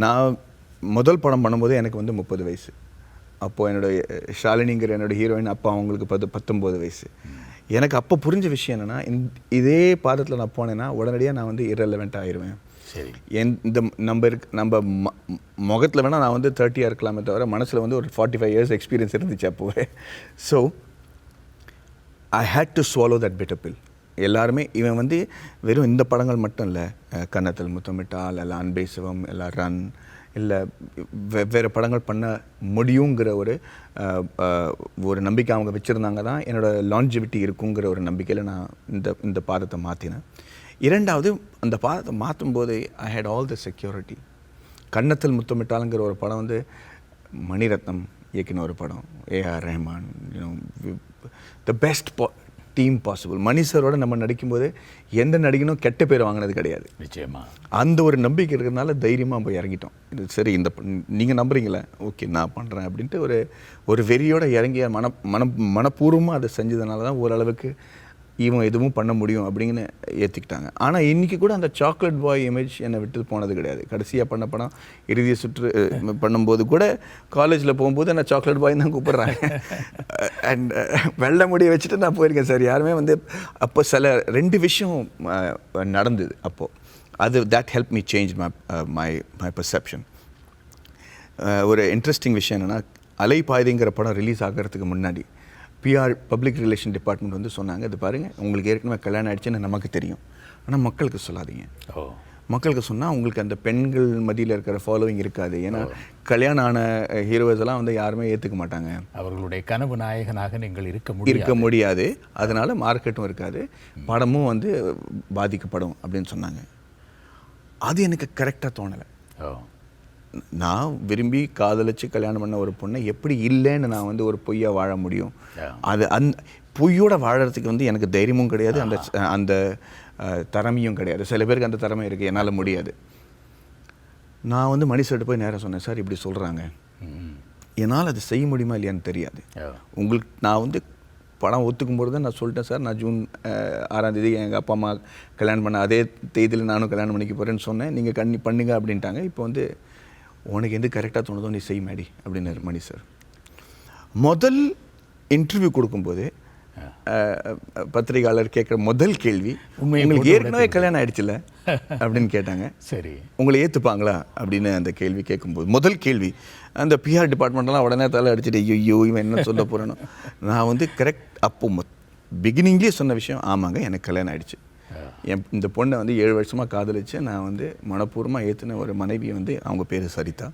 நான் முதல் படம் பண்ணும்போது எனக்கு வந்து 30 வயசு. அப்போது என்னோடய ஷாலினிங்கிற என்னோடய ஹீரோயின் அப்போ அவங்களுக்கு 19 வயசு. எனக்கு அப்போ புரிஞ்ச விஷயம் என்னென்னா, இதே பாதத்தில் நான் போனேன்னா உடனடியாக நான் வந்து இரலவெண்ட் ஆயிடுவேன். சரி, இந்த நம்ம முகத்தில் வேணால் நான் வந்து 30 இருக்கலாமே தவிர மனசில் வந்து ஒரு 45 இயர்ஸ் எக்ஸ்பீரியன்ஸ் இருந்துச்சு அப்போவே. So I had to swallow that bitter pill. எல்லாருமே இவன் வந்து வெறும் இந்த படங்கள் மட்டும் இல்லை, கன்னத்தில் முத்தமிட்டால் இல்லை அன்பே சிவம் இல்லை ரன் இல்லை வெவ்வேறு படங்கள் பண்ண முடியுங்கிற ஒரு நம்பிக்கை அவங்க வச்சுருந்தாங்க தான் என்னோடய லான்ஜிவிட்டி இருக்குங்கிற ஒரு நம்பிக்கையில் நான் இந்த பாதத்தை மாற்றினேன். இரண்டாவது, அந்த பாதத்தை மாற்றும் போது I had all the security. கன்னத்தில் முத்தமிட்டாலுங்கிற ஒரு படம் வந்து மணிரத்னம் இயக்கின ஒரு படம், A R Rahman, the best team possible. Mani சாரோட நம்ம நடிக்கும்போது எந்த நடிகனும் கெட்ட பேர் வாங்கினது கிடையாது. நிச்சயமாக அந்த ஒரு நம்பிக்கை இருக்கிறதுனால தைரியமாக போய் இறங்கிட்டோம். இது சரி, நீங்கள் நம்புறீங்களே, ஓகே நான் பண்ணுறேன் அப்படின்ட்டு ஒரு வெறியோட இறங்கிய மனப்பூர்வமாக அதை செஞ்சதுனால தான் ஓரளவுக்கு இவன் எதுவும் பண்ண முடியும் அப்படின்னு ஏற்றுக்கிட்டாங்க. ஆனால் இன்றைக்கி கூட அந்த சாக்லேட் பாய் இமேஜ் என்னை விட்டு போனது கிடையாது. கடைசியாக பண்ண படம் இறுதிய சுற்று பண்ணும்போது கூட காலேஜில் போகும்போது என்னை சாக்லேட் பாய் தான் கூப்பிட்றாங்க. அண்ட் வெள்ளை முடியை வச்சுட்டு நான் போயிருக்கேன் சார். யாருமே வந்து அப்போ சில 2 விஷயம் நடந்தது அப்போது. that helped me change my perception. ஒரு இன்ட்ரெஸ்டிங் விஷயம் என்னென்னா, அலைப்பாய்திங்கிற படம் ரிலீஸ் ஆகிறதுக்கு முன்னாடி பிஆர் பப்ளிக் ரிலேஷன் டிபார்ட்மெண்ட் வந்து சொன்னாங்க, இது பாருங்கள், உங்களுக்கு ஏற்கனவே கல்யாணம் ஆகிடுச்சுன்னு நமக்கு தெரியும், ஆனால் மக்களுக்கு சொல்லாதீங்க. மக்களுக்கு சொன்னால் உங்களுக்கு அந்த பெண்கள் மத்தியில் இருக்கிற ஃபாலோவிங் இருக்காது. ஏன்னா கல்யாணம் ஆன ஹீரோஸ் எல்லாம் வந்து யாருமே ஏற்றுக்க மாட்டாங்க, அவர்களுடைய கனவு நாயகனாக நீங்கள் இருக்க முடியாது, அதனால மார்க்கெட்டும் இருக்காது, படமும் வந்து பாதிக்கப்படும் அப்படின்னு சொன்னாங்க. அது எனக்கு கரெக்டாக தோணலை. நான் விரும்பி காதலிச்சு கல்யாணம் பண்ண ஒரு பொண்ணை எப்படி இல்லைன்னு நான் வந்து ஒரு பொய்யா வாழ முடியும்? அது பொய்யோட வாழறதுக்கு வந்து எனக்கு தைரியமும் கிடையாது, அந்த திறமையும் கிடையாது. சில பேருக்கு அந்த திறமை இருக்குது, என்னால் முடியாது. நான் வந்து மணிசர்கிட்ட போய் நேராக சொன்னேன், சார் இப்படி சொல்கிறாங்க, என்னால் அது செய்ய முடியுமா இல்லையான்னு தெரியாது. உங்களுக்கு நான் வந்து படம் ஒத்துக்கும்போது தான் நான் சொல்லிட்டேன், சார் நான் ஜூன் 6ஆம் தேதி எங்கள் அப்பா அம்மா கல்யாணம் பண்ண அதே தேதியில் நானும் கல்யாணம் பண்ணிக்க போகிறேன்னு சொன்னேன். நீங்கள் பண்ணுங்க அப்படின்ட்டாங்க. இப்போ வந்து உனக்கு எது கரெக்டாக தோணுதோ நீ செய் மேடி அப்படின்னாரு மணி சார். முதல் இன்டர்வியூ கொடுக்கும்போது பத்திரிகையாளர் கேட்குற முதல் கேள்வி, உங்களுக்கு ஏற்கனவே கல்யாணம் ஆகிடுச்சுல அப்படின்னு கேட்டாங்க. சரி, உங்களை ஏற்றுப்பாங்களா அப்படின்னு அந்த கேள்வி கேட்கும்போது முதல் கேள்வி, அந்த பிஆர் டிபார்ட்மெண்ட்லாம் உடனே தலை அடிச்சுட்டு ஐயோ இவன் என்ன சொல்ல போகிறேன்னு நான் வந்து கரெக்ட் அப்போ பிகினிங்லேயே சொன்ன விஷயம், ஆமாங்க எனக்கு கல்யாணம் ஆகிடுச்சு, இந்த பொண்ணை வந்து 7 வருஷமாக காதலிச்சு நான் வந்து மனப்பூர்வமாக ஏற்றின ஒரு மனைவி வந்து அவங்க பேர் சரிதா.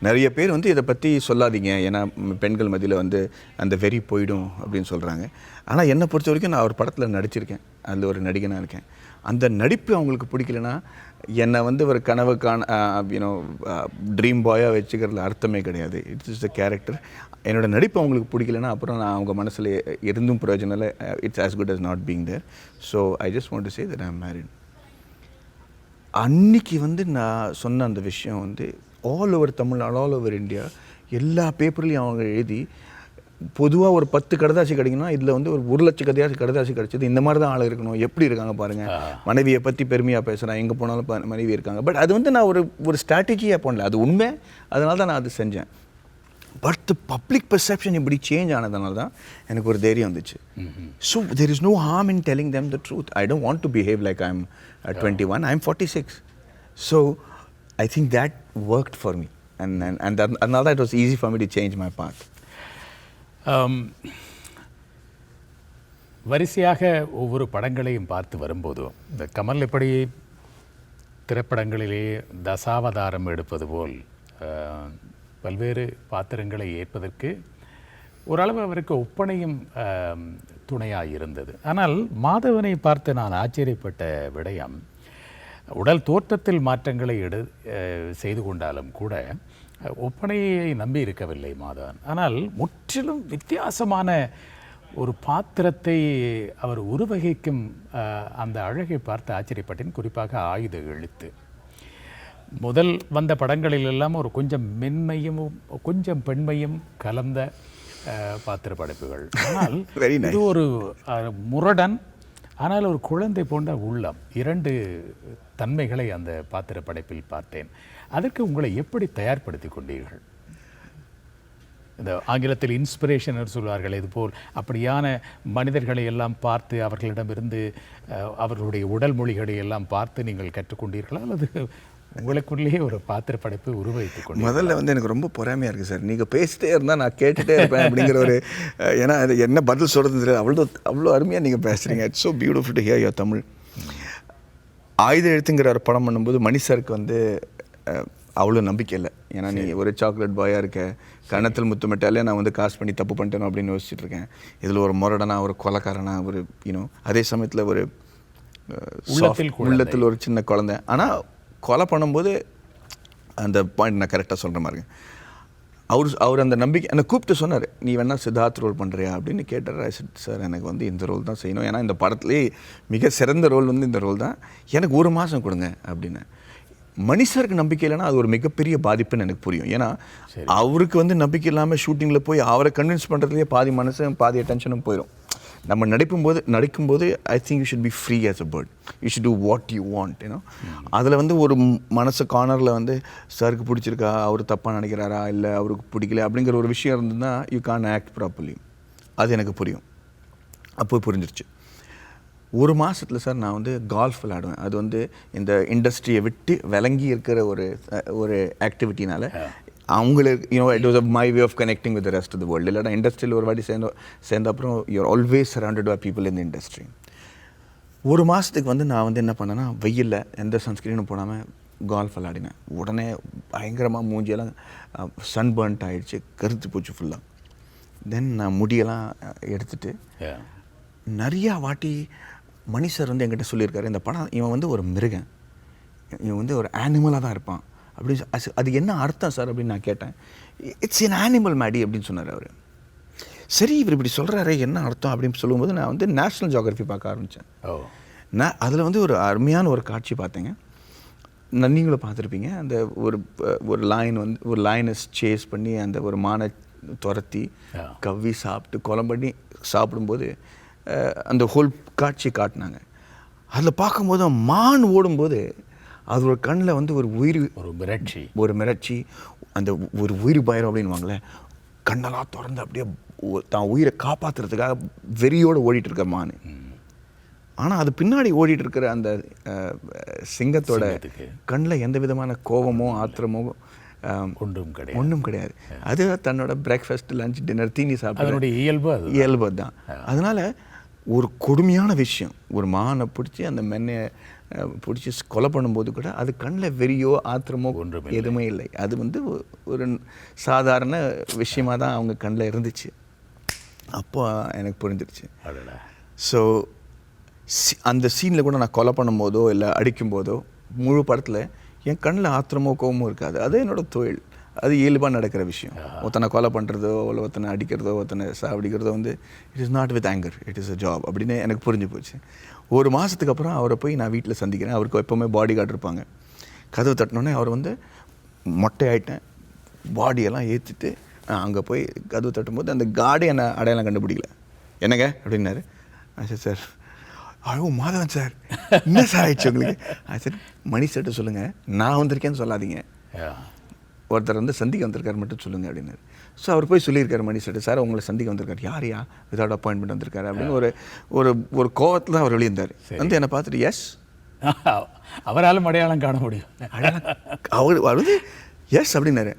நிறைய பேர் வந்து இதை பற்றி சொல்லாதீங்க, ஏன்னா பெண்கள் மத்தியில் வந்து அந்த வெறி போயிடும் அப்படின்னு சொல்கிறாங்க. ஆனால் என்னை பொறுத்த வரைக்கும் நான் ஒரு படத்தில் நடிச்சிருக்கேன், அதில் ஒரு நடிகனாக இருக்கேன். அந்த நடிப்பு அவங்களுக்கு பிடிக்கலனா என்னை வந்து ஒரு கனவுக்கான ட்ரீம் பாயாக வச்சுக்கிறதுல அர்த்தமே கிடையாது. It's is a character. என்னோடய நடிப்பு அவங்களுக்கு பிடிக்கலனா அப்புறம் நான் அவங்க மனசில் இருந்தும் பிரயோஜனம் இல்லை. It's as good as not being there. So I just want to say that I am married. அன்னைக்கு வந்து நான் சொன்ன அந்த விஷயம் வந்து all over Tamil Nadu, all over India எல்லா பேப்பர்லேயும் அவங்க எழுதி, பொதுவாக ஒரு 10 கடைதாசி கிடைக்கணும், இதில் வந்து ஒரு 1,00,000 கடைதாசி கிடச்சிது. இந்த மாதிரி தான் ஆள் இருக்கணும், எப்படி இருக்காங்க பாருங்கள், மனைவியை பற்றி பெருமையாக பேசுகிறேன், எங்கே போனாலும் மனைவி இருக்காங்க. பட் அது வந்து நான் ஒரு ஸ்ட்ராட்டஜியாக பண்ணல, அது உண்மை, அதனால தான் நான் அது செஞ்சேன். பட் த பப்ளிக் பெர்செப்ஷன் இப்படி சேஞ்ச் ஆனதுனால தான் எனக்கு ஒரு தைரியம் வந்துச்சு. So there is no harm in telling them the truth. I don't want to behave like I am 21, I am 46. ஸோ I think that worked for me, and that it was easy for me to change my path. வரிசையாக ஒவ்வொரு படங்களையும் பார்த்து வரும்போதும் இந்த கமல் எப்படி திரைப்படங்களிலே தசாவதாரம் எடுப்பது போல் பல்வேறு பாத்திரங்களை ஏற்பதற்கு ஓரளவு அவருக்கு ஒப்பனையும் துணையாக இருந்தது. ஆனால் மாதவனை பார்த்து நான் ஆச்சரியப்பட்ட விடயம், உடல் தோற்றத்தில் மாற்றங்களை செய்து கொண்டாலும் கூட ஒப்பனையை நம்பி இருக்கவில்லை மாதவன். ஆனால் முற்றிலும் வித்தியாசமான ஒரு பாத்திரத்தை அவர் உருவகிக்கும் அந்த அழகை பார்த்து ஆச்சரியப்பட்டேன். குறிப்பாக ஆயுத எழுத்து முதல் வந்த படங்களிலெல்லாம் ஒரு கொஞ்சம் மென்மையும் கொஞ்சம் பெண்மையும் கலந்த பாத்திர படைப்புகள். ஆனால் இது ஒரு முரடன், ஆனால் ஒரு குழந்தை போன்ற உள்ளம், 2 தன்மைகளை அந்த பாத்திர படைப்பில் பார்த்தேன். அதற்கு உங்களை எப்படி தயார்படுத்தி கொண்டீர்கள்? இந்த ஆங்கிலத்தில் இன்ஸ்பிரேஷன் சொல்வார்கள், இதுபோல் அப்படியான மனிதர்களை எல்லாம் பார்த்து அவர்களிடமிருந்து அவர்களுடைய உடல் மொழிகளை எல்லாம் பார்த்து நீங்கள் கற்றுக்கொண்டீர்களா, அல்லது உங்களுக்குள்ளேயே ஒரு பாத்திர படைப்பு உருவகித்துக் கொண்டு? முதல்ல வந்து எனக்கு ரொம்ப பொறாமையாக இருக்குது சார், நீங்கள் பேசிட்டே இருந்தால் நான் கேட்டுகிட்டே இருப்பேன் அப்படிங்கிற ஒரு, ஏன்னா அது என்ன பதில் சொல்கிறது தெரியாது, அவ்வளோ அருமையாக நீங்கள் பேசுகிறீங்க. It's so beautiful to hear your Tamil. ஆயுத எழுத்துங்கிற ஒரு படம் பண்ணும்போது மணி சாருக்கு வந்து அவ்வளோ நம்பிக்கை இல்லை. ஏன்னா நீ ஒரு சாக்லேட் பாயாக இருக்க, கன்னத்தில் முத்தமிட்டாலே நான் வந்து காசு பண்ணி தப்பு பண்ணிட்டேனோ அப்படின்னு யோசிச்சுட்டு இருக்கேன். இதில் ஒரு முரடனா, ஒரு கொலைக்காரனா, ஒரு அதே சமயத்தில் ஒரு உள்ளத்தில் ஒரு சின்ன குழந்தை. ஆனால் கொலை பண்ணும்போது அந்த பாயிண்ட் நான் கரெக்டாக சொல்கிற மாதிரி இருக்கேன். அவர் அந்த நம்பிக்கை என்னை கூப்பிட்டு சொன்னார், நீ வேணால் சித்தார்த் ரோல் பண்ணுறியா அப்படின்னு கேட்டார். சார் எனக்கு வந்து இந்த ரோல் தான் செய்யணும், ஏன்னா இந்த படத்துலேயே மிக சிறந்த ரோல் வந்து இந்த ரோல் தான், எனக்கு 1 மாதம் கொடுங்க அப்படின்னு. மணிசருக்கு நம்பிக்கை இல்லைன்னா அது ஒரு மிகப்பெரிய பாதிப்புன்னு எனக்கு புரியும். ஏன்னா அவருக்கு வந்து நம்பிக்கை இல்லாமல் ஷூட்டிங்கில் போய் அவரை கன்வின்ஸ் பண்ணுறதுலேயே பாதி மனசும் பாதி அட்டென்ஷனும் போயிடும். நம்ம நடிக்கும்போது I think you should be free as a bird, you should do what you want. அதில் வந்து ஒரு மனசு கார்னரில் வந்து சாருக்கு பிடிச்சிருக்கா, அவர் தப்பாக நினைக்கிறாரா, இல்லை அவருக்கு பிடிக்கல அப்படிங்கிற ஒரு விஷயம் இருந்ததுன்னா யூ கான் ஆக்ட் ப்ராப்பர்லி. அது எனக்கு புரியும், அப்போ புரிஞ்சிருச்சு. ஒரு மாதத்தில் சார் நான் வந்து கால்ஃப் விளையாடுவேன். அது வந்து இந்த இண்டஸ்ட்ரியை விட்டு விளங்கி இருக்கிற ஒரு ஆக்டிவிட்டினால அவங்களுக்கு it was my way of connecting with rest of the world. இல்லைனா இண்டஸ்ட்ரியில் ஒரு வாட்டி சேர்ந்த அப்புறம் you're always surrounded by people in the industry. ஒரு மாதத்துக்கு வந்து நான் வந்து என்ன பண்ணேன்னா, வெயிலில் எந்த சன்ஸ்க்ரீனும் போடாமல் கால்ஃப் விளையாடினேன். உடனே பயங்கரமாக மூஞ்சியெல்லாம் சன்பர்ன்ட் ஆகிடுச்சு, கருத்து போச்சு ஃபுல்லாக. தென் நான் முடியெல்லாம் எடுத்துகிட்டு நிறையா வாட்டி மணி சார் வந்து என்கிட்ட சொல்லியிருக்காரு, இந்த படம் இவன் வந்து ஒரு மிருகன், இவன் வந்து ஒரு ஆனிமலாக தான் இருப்பான் அப்படின்னு. அது என்ன அர்த்தம் சார் அப்படின்னு நான் கேட்டேன். இட்ஸ் என் ஆனிமல் மேடி அப்படின்னு சொன்னார் அவர். சரி இவர் இப்படி சொல்கிறாரு என்ன அர்த்தம் அப்படின்னு சொல்லும்போது நான் வந்து நேஷ்னல் ஜியோகிராஃபி பார்க்க ஆரம்பித்தேன். நான் அதில் வந்து ஒரு அருமையான ஒரு காட்சி பார்த்தேங்க. நீங்களும் பார்த்துருப்பீங்க. அந்த ஒரு லைனை சேஸ் பண்ணி அந்த ஒரு மானை துரத்தி கவ்வி சாப்பிட்டு குழம்பு பண்ணி சாப்பிடும்போது அந்த ஹோல் காட்சி காட்டினாங்க. அதில் பார்க்கும்போது மான் ஓடும்போது அது ஒரு கண்ணில் வந்து ஒரு மிரட்சி அந்த ஒரு உயிர் பயம் அப்படின்வாங்களே, கண்ணெல்லாம் திறந்து அப்படியே தான் உயிரை காப்பாற்றுறதுக்காக வெறியோடு ஓடிட்டு இருக்க மான். ஆனால் அது பின்னாடி ஓடிட்டு இருக்கிற அந்த சிங்கத்தோட கண்ணில் எந்த விதமான கோபமோ ஆத்திரமோ ஒன்றும் கிடையாது. அது தன்னோட பிரேக்ஃபாஸ்ட் லஞ்ச் டின்னர் தீனி சாப்பிட்ற இயல்பு தான். அதனால் ஒரு கொடுமையான விஷயம், ஒரு மானை பிடிச்சி அந்த மென்னையை பிடிச்சி கொலை பண்ணும்போது கூட அது கண்ணில் வெறியோ ஆத்திரமோ எதுவுமே இல்லை. அது வந்து ஒரு சாதாரண விஷயமாக தான் அவங்க கண்ணில் இருந்துச்சு. அப்போ எனக்கு புரிஞ்சிருச்சு. ஸோ அந்த சீனில் கூட நான் கொலை பண்ணும்போதோ இல்லை அடிக்கும்போதோ முழு படத்தில் என் கண்ணில் ஆத்திரமோ கோபமோ இருக்காது. அது என்னோடய தொழில், அது இயல்பாக நடக்கிற விஷயம். ஒருத்தனை கொலை பண்ணுறதோ இல்லை ஒருத்தனை அடிக்கிறதோ ஒருத்தனை சாவடிக்கிறதோ வந்து it is not with anger, it is a job அப்படின்னு எனக்கு புரிஞ்சு போச்சு. ஒரு மாதத்துக்கு அப்புறம் அவரை போய் நான் வீட்டில் சந்திக்கிறேன். அவருக்கு எப்போவுமே பாடி கார்டு இருப்பாங்க. கதவு தட்டினோடனே அவர் வந்து மொட்டை ஆகிட்டேன், பாடியெல்லாம் ஏற்றிட்டு அங்கே போய் கதவு தட்டும்போது அந்த கார்டே என்னை அடையாளம் கண்டுபிடிக்கல. என்னங்க அப்படின்னாரு. சரி சார். ஐயோ மாதவன் சார், என்ன சார் ஆயிடுச்சு உங்களுக்கு? சரி மணி சார்ட்ட சொல்லுங்கள், நான் வந்திருக்கேன்னு சொல்லாதீங்க, ஒருத்தர் வந்து சந்திக்க வந்திருக்காரு மட்டும் சொல்லுங்கள் அப்படின்னாரு. ஸோ அவர் போய் சொல்லியிருக்காரு மணி சார், சார் உங்களை சந்திக்க வந்திருக்காரு. யாரையா விதவுட் அப்பாயின்மெண்ட் வந்திருக்காரு அப்படின்னு ஒரு கோவத்தில் அவர் வெளியிருந்தார். வந்து என்னை பார்த்துட்டு எஸ், அவரால் அடையாளம் காண முடியும், அவர் வந்து எஸ் அப்படின்னாரு.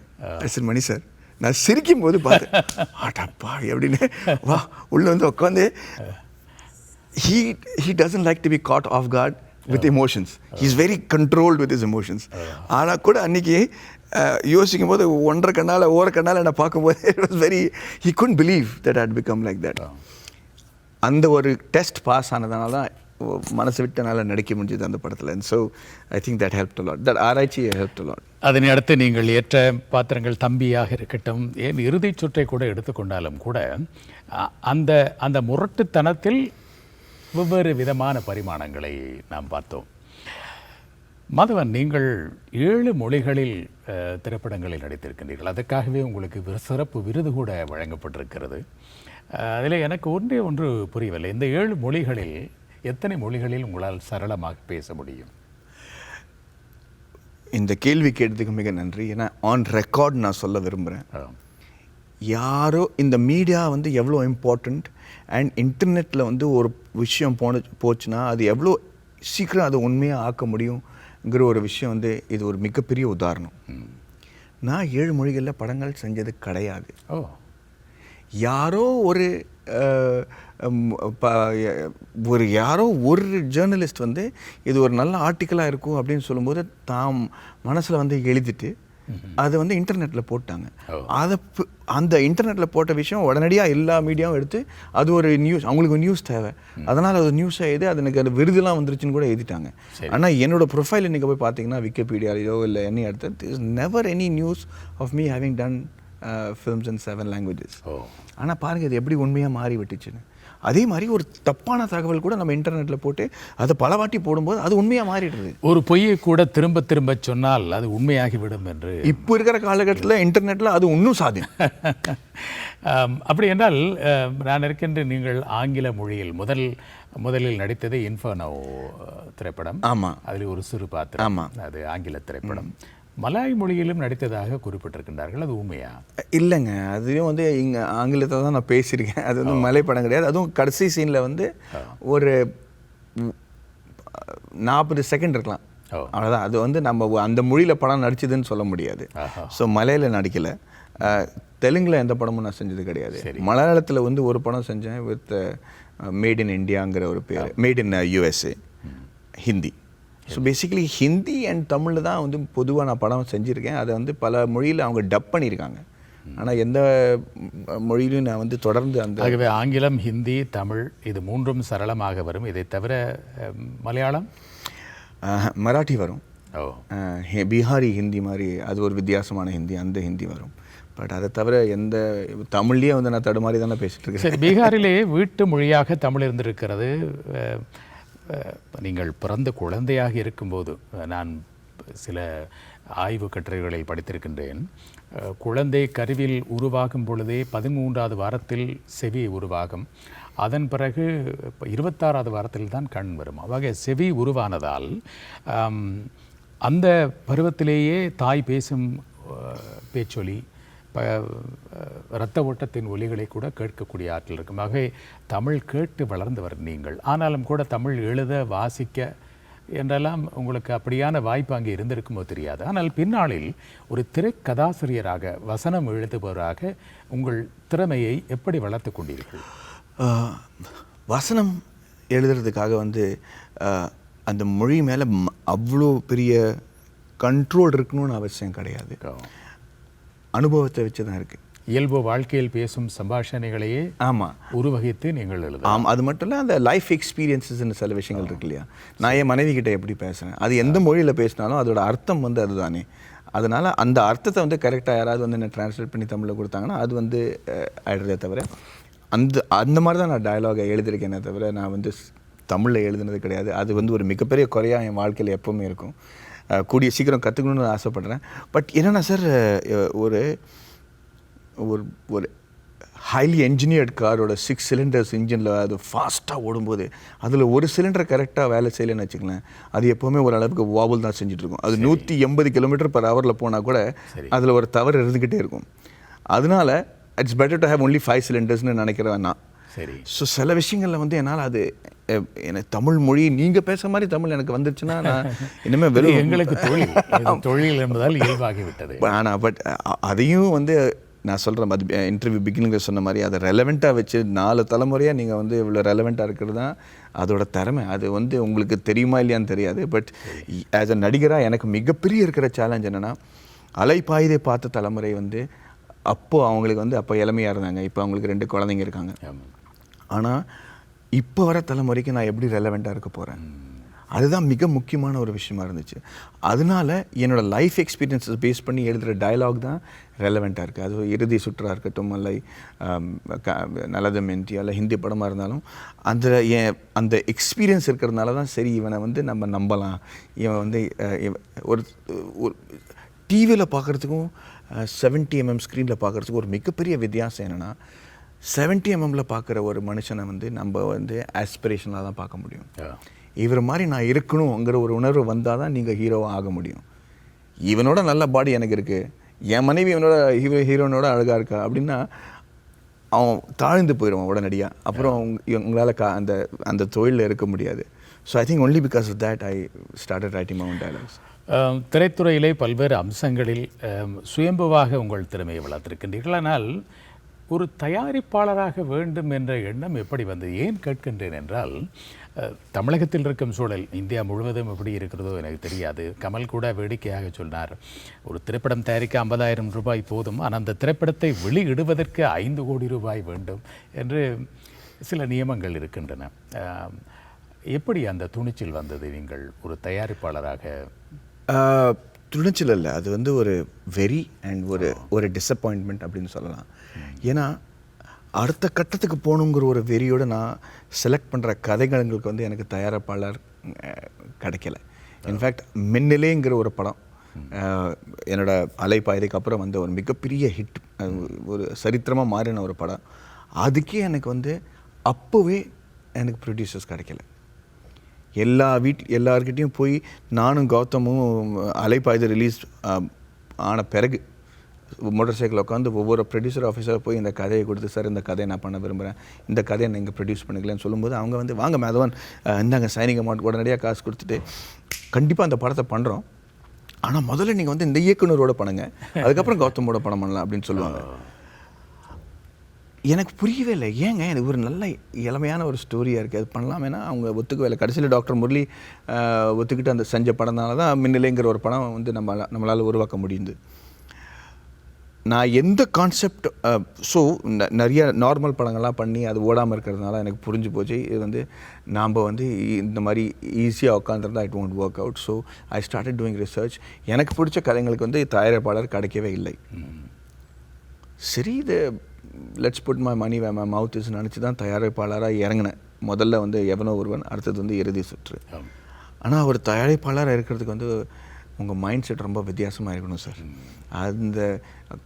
சரி மணி சார், நான் சிரிக்கும் போது பார்த்தேன், ஆட்டாப்பா அப்படின்னு வா உள்ளே வந்து உட்காந்து. He doesn't like to be caught off guard with emotions. He's very controlled with his emotions. ஆனால் கூட அன்றைக்கி யோசிக்கும் போது ஒன்றரை கண்ணால் என்னை பார்க்கும்போது it was very, he couldn't believe that I had become like that. அந்த ஒரு டெஸ்ட் பாஸ் ஆனதுனால தான் மனசை விட்டு என்னால் நடிக்க முடிஞ்சது அந்த படத்தில். And so I think that helped a lot. That ஆராய்ச்சி helped a lot. அதனை அடுத்து நீங்கள் ஏற்ற பாத்திரங்கள் தம்பியாக இருக்கட்டும், ஏன் இறுதிச் சுற்றை கூட எடுத்துக்கொண்டாலும் கூட அந்த முரட்டுத்தனத்தில் வெவ்வேறு விதமான பரிமாணங்களை நாம் பார்த்தோம். மாதவன், நீங்கள் 7 மொழிகளில் திரைப்படங்களில் நடித்திருக்கின்றீர்கள். அதற்காகவே உங்களுக்கு சிறப்பு விருது கூட வழங்கப்பட்டிருக்கிறது. அதில் எனக்கு ஒன்று புரியவில்லை. இந்த 7 மொழிகளில் எத்தனை மொழிகளில் உங்களால் சரளமாக பேச முடியும்? இந்த கேள்வி கேட்டதுக்கு மிக நன்றி. ஏன்னா ஆன் ரெக்கார்ட் நான் சொல்ல விரும்புகிறேன், யாரோ இந்த மீடியா வந்து எவ்வளோ இம்பார்ட்டண்ட் அண்ட் இன்டர்நெட்டில் வந்து ஒரு விஷயம் போச்சுன்னா அது எவ்வளோ சீக்கிரம் அதை உண்மையாக ஆக்க முடியுங்கிற ஒரு விஷயம் வந்து இது ஒரு மிகப்பெரிய உதாரணம். நான் 7 மொழிகளில் படங்கள் செஞ்சது கிடையாது. யாரோ ஒரு ஜேர்னலிஸ்ட் வந்து இது ஒரு நல்ல ஆர்டிக்கலாக இருக்கும் அப்படின்னு சொல்லும்போது தாம் மனசில் வந்து எழுதிட்டு அதை வந்து இன்டர்நெட்டில் போட்டாங்க. அந்த இன்டர்நெட்டில் போட்ட விஷயம் உடனடியாக எல்லா மீடியாவும் எடுத்து அது ஒரு நியூஸ், அவங்களுக்கு நியூஸ் தேவை, அதனால் அது நியூஸாக எழுதி அது எனக்கு அது விருதுலாம் வந்துருச்சுன்னு கூட எழுதிட்டாங்க. ஆனால் என்னோடய ப்ரொஃபைல் இன்றைக்கி போய் பார்த்தீங்கன்னா விக்கிபீடியாலையோ இல்லை என்ன எடுத்து is never any news of me having done films in 7 languages. ஆனால் பாருங்கள் இது எப்படி உண்மையாக மாறி விட்டுச்சுன்னு. அதே மாதிரி ஒரு தப்பான தகவல் கூட நம்ம இன்டர்நெட்டில் போட்டு அதை பல வாட்டி போடும்போது அது உண்மையாக மாறிடுது. ஒரு பொய்யை கூட திரும்ப திரும்ப சொன்னால் அது உண்மையாகிவிடும் என்று இப்போ இருக்கிற காலகட்டத்தில் இன்டர்நெட்டில் அது இன்னும் சாத்தியம். அப்படி என்றால் நான் இருக்கின்ற நீங்கள் ஆங்கில மொழியில் முதலில் நடித்தது இன்ஃபர்னோ திரைப்படம். ஆமாம், அதில் ஒரு சிறு பாத்திரம். ஆமாம், அது ஆங்கில திரைப்படம். மலாய் மொழியிலும் நடித்ததாக குறிப்பிட்டிருக்கின்றார்கள், அது உண்மையா? இல்லைங்க, அதுலேயும் வந்து இங்கே ஆங்கிலத்தை தான் நான் பேசியிருக்கேன். அது வந்து மலை படம் கிடையாது. அதுவும் கடைசி சீனில் வந்து 40 செகண்ட் இருக்கலாம், ஓ. அவ்வளோதான். அது வந்து நம்ம அந்த மொழியில் படம் நடிச்சதுன்னு சொல்ல முடியாது. ஸோ மலையில் நடிக்கலை. தெலுங்கில் எந்த படமும் நான் செஞ்சது கிடையாது. மலையாளத்தில் வந்து ஒரு படம் செஞ்சேன் வித் மேட் இன் இண்டியாங்கிற ஒரு பேர், made in USA, Hindi. So basically Hindi and தமிழில் தான் வந்து பொதுவாக நான் படம் செஞ்சுருக்கேன். அதை வந்து பல மொழியில் அவங்க டப் பண்ணியிருக்காங்க. ஆனால் எந்த மொழியிலும் நான் வந்து தொடர்ந்து அந்த ஆகவே ஆங்கிலம், ஹிந்தி, தமிழ் இது மூன்றும் சரளமாக வரும். இதை தவிர மலையாளம், மராட்டி வரும். ஓ. பீகாரி ஹிந்தி மாதிரி அது ஒரு வித்தியாசமான ஹிந்தி, அந்த ஹிந்தி வரும். பட் அதை தவிர எந்த தமிழ்லேயே வந்து நான் தடுமாறி தானே பேசிகிட்டு இருக்கேன். சரி, பீகாரிலே வீட்டு மொழியாக தமிழ் இருந்திருக்கிறது. நீங்கள் பிறந்த குழந்தையாக இருக்கும்போது நான் சில ஆய்வு கட்டுரைகளை படித்திருக்கின்றேன். குழந்தை கருவில் உருவாகும் பொழுதே 13வது வாரத்தில் செவி உருவாகும். அதன் பிறகு 26வது வாரத்தில் தான் கண் வரும். ஆக செவி உருவானதால் அந்த பருவத்திலேயே தாய் பேசும் பேச்சொலி, இரத்த ஓட்டத்தின் ஒலிகளை கூட கேட்கக்கூடிய ஆற்றல் இருக்கும். ஆகவே தமிழ் கேட்டு வளர்ந்தவர் நீங்கள். ஆனாலும் கூட தமிழ் எழுத, வாசிக்க என்றெல்லாம் உங்களுக்கு அப்படியான வாய்ப்பு அங்கே இருந்திருக்குமோ தெரியாது. ஆனால் பின்னாளில் ஒரு திரைக்கதாசிரியராக, வசனம் எழுதுபவராக உங்கள் திறமையை எப்படி வளர்த்து கொண்டீர்கள்? வசனம் எழுதுறதுக்காக வந்து அந்த மொழி மேலே அவ்வளோ பெரிய கண்ட்ரோல் இருக்கணும்னு அவசியம் கிடையாது. அனுபவத்தை வச்சு தான் இருக்குது. இயல்பு வாழ்க்கையில் பேசும் சம்பாஷணைகளையே உருவகித்து நீங்கள் எழுதலாம். அது மட்டும் இல்லை, அந்த லைஃப் எக்ஸ்பீரியன்ஸஸ்ன்னு சில விஷயங்கள் இருக்கு இல்லையா. நான் என் மனைவி கிட்ட எப்படி பேசுகிறேன், அது எந்த மொழியில் பேசினாலும் அதோட அர்த்தம் வந்து அதுதானே. அதனால் அந்த அர்த்தத்தை வந்து கரெக்டாக யாராவது வந்து என்ன ட்ரான்ஸ்லேட் பண்ணி தமிழில் கொடுத்தாங்கன்னா அது வந்து ஆயிடுறதே தவிர அந்த மாதிரி தான் நான் டயலாகை எழுதியிருக்கேனே தவிர நான் வந்து தமிழில் எழுதுனது கிடையாது. அது வந்து ஒரு மிகப்பெரிய குறையாக என் வாழ்க்கையில் எப்போவுமே இருக்கும். கூடிய சீக்கிரம் கற்றுக்கணுன்னு ஆசைப்பட்றேன். பட் என்னென்னா சார், ஒரு ஒரு ஒரு ஹைலி என்ஜினியர்ட் காரோட 6 சிலிண்டர்ஸ் இன்ஜினில் அது ஃபாஸ்ட்டாக ஓடும்போது அதில் ஒரு சிலிண்டர் கரெக்டாக வேலை செய்யலைன்னு வச்சுக்கலாம், அது எப்போவுமே ஓரளவுக்கு வாபுல் தான் செஞ்சுட்ருக்கும். அது 180 km/h போனால் கூட அதில் ஒரு தவறு இருந்துக்கிட்டே இருக்கும். அதனால it's better to have only 5 சிலிண்டர்ஸ்னு நினைக்கிறேன் நான். சரி. ஸோ சில விஷயங்களில் வந்து என்னால் அது எனக்கு தமிழ் மொழி நீங்கள் பேசுகிற மாதிரி தமிழ் எனக்கு வந்துருச்சுன்னா நான் இனிமேல் வெறும் எங்களுக்கு தொழில் என்பதால் இயல்பாகிவிட்டது. ஆனால் பட் அதையும் வந்து நான் சொல்கிறேன், அது இன்டர்வியூ பிகினிங்கில் சொன்ன மாதிரி அதை ரெலவெண்ட்டாக வச்சு 4 தலைமுறையாக நீங்கள் வந்து இவ்வளோ ரெலவெண்ட்டாக இருக்கிறது தான் அதோட திறமை. அது வந்து உங்களுக்கு தெரியுமா இல்லையான்னு தெரியாது. பட் ஆஸ் அ நடிகராக எனக்கு மிகப்பெரிய இருக்கிற சேலஞ்ச் என்னென்னா, அலைப்பாயுதை பார்த்த தலைமுறை வந்து அப்போது அவங்களுக்கு வந்து அப்போ இளமையாக இருந்தாங்க. இப்போ அவங்களுக்கு 2 குழந்தைங்க இருக்காங்க. ஆனால் இப்போ வர தலைமுறைக்கு நான் எப்படி ரெலவெண்ட்டாக இருக்க போகிறேன், அதுதான் மிக முக்கியமான ஒரு விஷயமா இருந்துச்சு. அதனால என்னோடய லைஃப் எக்ஸ்பீரியன்ஸஸ் பேஸ் பண்ணி எழுதுகிற டயலாக் தான் ரெலவெண்ட்டாக இருக்குது. அது இறுதி சுற்றாக இருக்கட்டும், அல்ல நல்லது மென்டி, அல்ல ஹிந்தி படமாக இருந்தாலும் அந்த எக்ஸ்பீரியன்ஸ் இருக்கிறதுனால தான் சரி இவனை வந்து நம்ம நம்பலாம். இவன் வந்து ஒரு டிவியில் பார்க்குறதுக்கும் 70 mm ஸ்க்ரீனில் பார்க்குறதுக்கும் ஒரு மிகப்பெரிய வித்தியாசம் என்னென்னா, 70 mm பார்க்குற ஒரு மனுஷனை வந்து நம்ம வந்து ஆஸ்பிரேஷனாக தான் பார்க்க முடியும். இவர் மாதிரி நான் இருக்கணுங்கிற ஒரு உணர்வு வந்தால் தான் நீங்கள் ஹீரோவாக ஆக முடியும். இவனோட நல்ல பாடி எனக்கு இருக்குது, என் மனைவி இவனோட ஹீரோனோட அழகாக இருக்கா அப்படின்னா அவன் தாழ்ந்து போயிடுவான் உடனடியாக. அப்புறம் உங்களால் அந்த தொழிலில் இருக்க முடியாது. So I think only because of that I started writing my own dialogues. திரைத்துறையிலே பல்வேறு அம்சங்களில் சுயம்புவாக உங்கள் திறமையை வளர்த்திருக்கின்றீர்கள். ஆனால் ஒரு தயாரிப்பாளராக வேண்டும் என்ற எண்ணம் எப்படி வந்தது? ஏன் கேட்கின்றேன் என்றால், தமிழகத்தில் இருக்கும் சூழல் இந்தியா முழுவதும் எப்படி இருக்கிறதோ எனக்கு தெரியாது. கமல் கூட வேடிக்கையாக சொன்னார், ஒரு திரைப்படம் தயாரிக்க 50,000 ரூபாய் போதும், ஆனால் அந்த திரைப்படத்தை வெளியிடுவதற்கு 5 கோடி ரூபாய் வேண்டும் என்று சில நியமங்கள் இருக்கின்றன. எப்படி அந்த துணிச்சல் வந்தது நீங்கள் ஒரு தயாரிப்பாளராக? துணிச்சல் இல்லை, அது வந்து ஒரு வெறி அண்ட் ஒரு டிஸப்பாயின்ட்மெண்ட் அப்படின்னு சொல்லலாம். ஏன்னா அடுத்த கட்டத்துக்கு போகணுங்கிற ஒரு வெறியோடு நான் செலக்ட் பண்ணுற கதைகளுங்களுக்கு வந்து எனக்கு தயாரிப்பாளர் கிடைக்கல. இன்ஃபேக்ட் மின்னலேங்கிற ஒரு படம் என்னோடய அலைப்பாயுதைக்கு அப்புறம் வந்து ஒரு மிகப்பெரிய ஹிட், ஒரு சரித்திரமாக மாறின ஒரு படம். அதுக்கே எனக்கு வந்து அப்போவே எனக்கு ப்ரொடியூசர்ஸ் கிடைக்கல. எல்லார்கிட்டையும் போய் நானும் கௌதமும் அலைப்பாயுதை ரிலீஸ் ஆன பிறகு மோட்டார் சைக்கிள் உட்காந்து ஒவ்வொரு ப்ரொடியூசர் ஆஃபீஸராக போய் இந்த கதையை கொடுத்து, சார் இந்த கதையை நான் பண்ண விரும்புகிறேன், இந்த கதையை நீங்கள் ப்ரொடியூஸ் பண்ணிக்கலன்னு சொல்லும்போது அவங்க வந்து வாங்க மாதவன் இந்தாங்க சைனிங் அமௌண்ட் உடனடியாக காசு கொடுத்துட்டு கண்டிப்பாக அந்த படத்தை பண்ணுறோம், ஆனால் முதல்ல நீங்கள் வந்து இந்த இயக்குனரோட பண்ணுங்க, அதுக்கப்புறம் கௌதமோட படம் பண்ணலாம் அப்படின்னு சொல்லுவாங்க. எனக்கு புரியவே இல்லை, ஏங்க எனக்கு ஒரு நல்ல இளமையான ஒரு ஸ்டோரியாக இருக்குது, அது பண்ணலாமேனா அவங்க ஒத்துக்கவே இல்லை. கடைசியில் டாக்டர் முரளி ஒத்துக்கிட்டு அந்த செஞ்ச படம்னால தான் மின்னலைங்கிற ஒரு படம் வந்து நம்மளால் உருவாக்க முடியுது. நான் எந்த கான்செப்ட் ஸோ நிறைய நார்மல் படங்கள்லாம் பண்ணி அது ஓடாமல் இருக்கிறதுனால எனக்கு புரிஞ்சு போச்சு, இது வந்து நாம் வந்து இந்த மாதிரி ஈஸியாக உட்காந்துருந்தா it won't work out. So I started doing research. எனக்கு பிடிச்ச கதைங்களுக்கு வந்து தயாரிப்பாளர் கிடைக்கவே இல்லை. சரி, இது let's put my money where my mouth is நினச்சி தான் தயாரிப்பாளராக இறங்கினேன். முதல்ல வந்து எவனோ ஒருவன், அடுத்தது வந்து இறுதி சுற்று. ஆனால் ஒரு தயாரிப்பாளராக இருக்கிறதுக்கு வந்து உங்கள் மைண்ட் செட் ரொம்ப வித்தியாசமாக இருக்கணும் சார். அந்த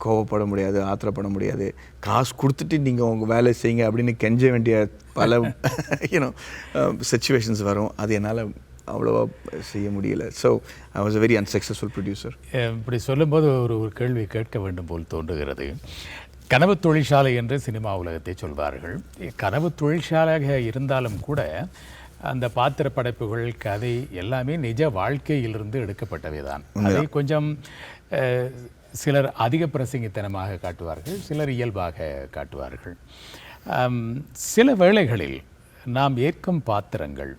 கோவப்பட முடியாது, ஆத்திரப்பட முடியாது, காசு கொடுத்துட்டு நீங்கள் உங்கள் வேலை செய்யுங்க அப்படின்னு கெஞ்ச வேண்டிய பல சிச்சுவேஷன்ஸ் வரும். அது என்னால் அவ்வளோவா செய்ய முடியல. So I was a very unsuccessful producer. இப்படி சொல்லும்போது ஒரு கேள்வி கேட்க வேண்டும் போல் தோன்றுகிறது. கனவு தொழிற்சாலை என்று சினிமா உலகத்தை சொல்வார்கள். கனவு தொழிற்சாலையாக இருந்தாலும் கூட அந்த பாத்திர படைப்புகள், கதை எல்லாமே நிஜ வாழ்க்கையிலிருந்து எடுக்கப்பட்டவை தான். அதை கொஞ்சம் சிலர் அதிக பிரசங்கித்தனமாக காட்டுவார்கள், சிலர் இயல்பாக காட்டுவார்கள். சில வேளைகளில் நாம் ஏற்கும் பாத்திரங்கள்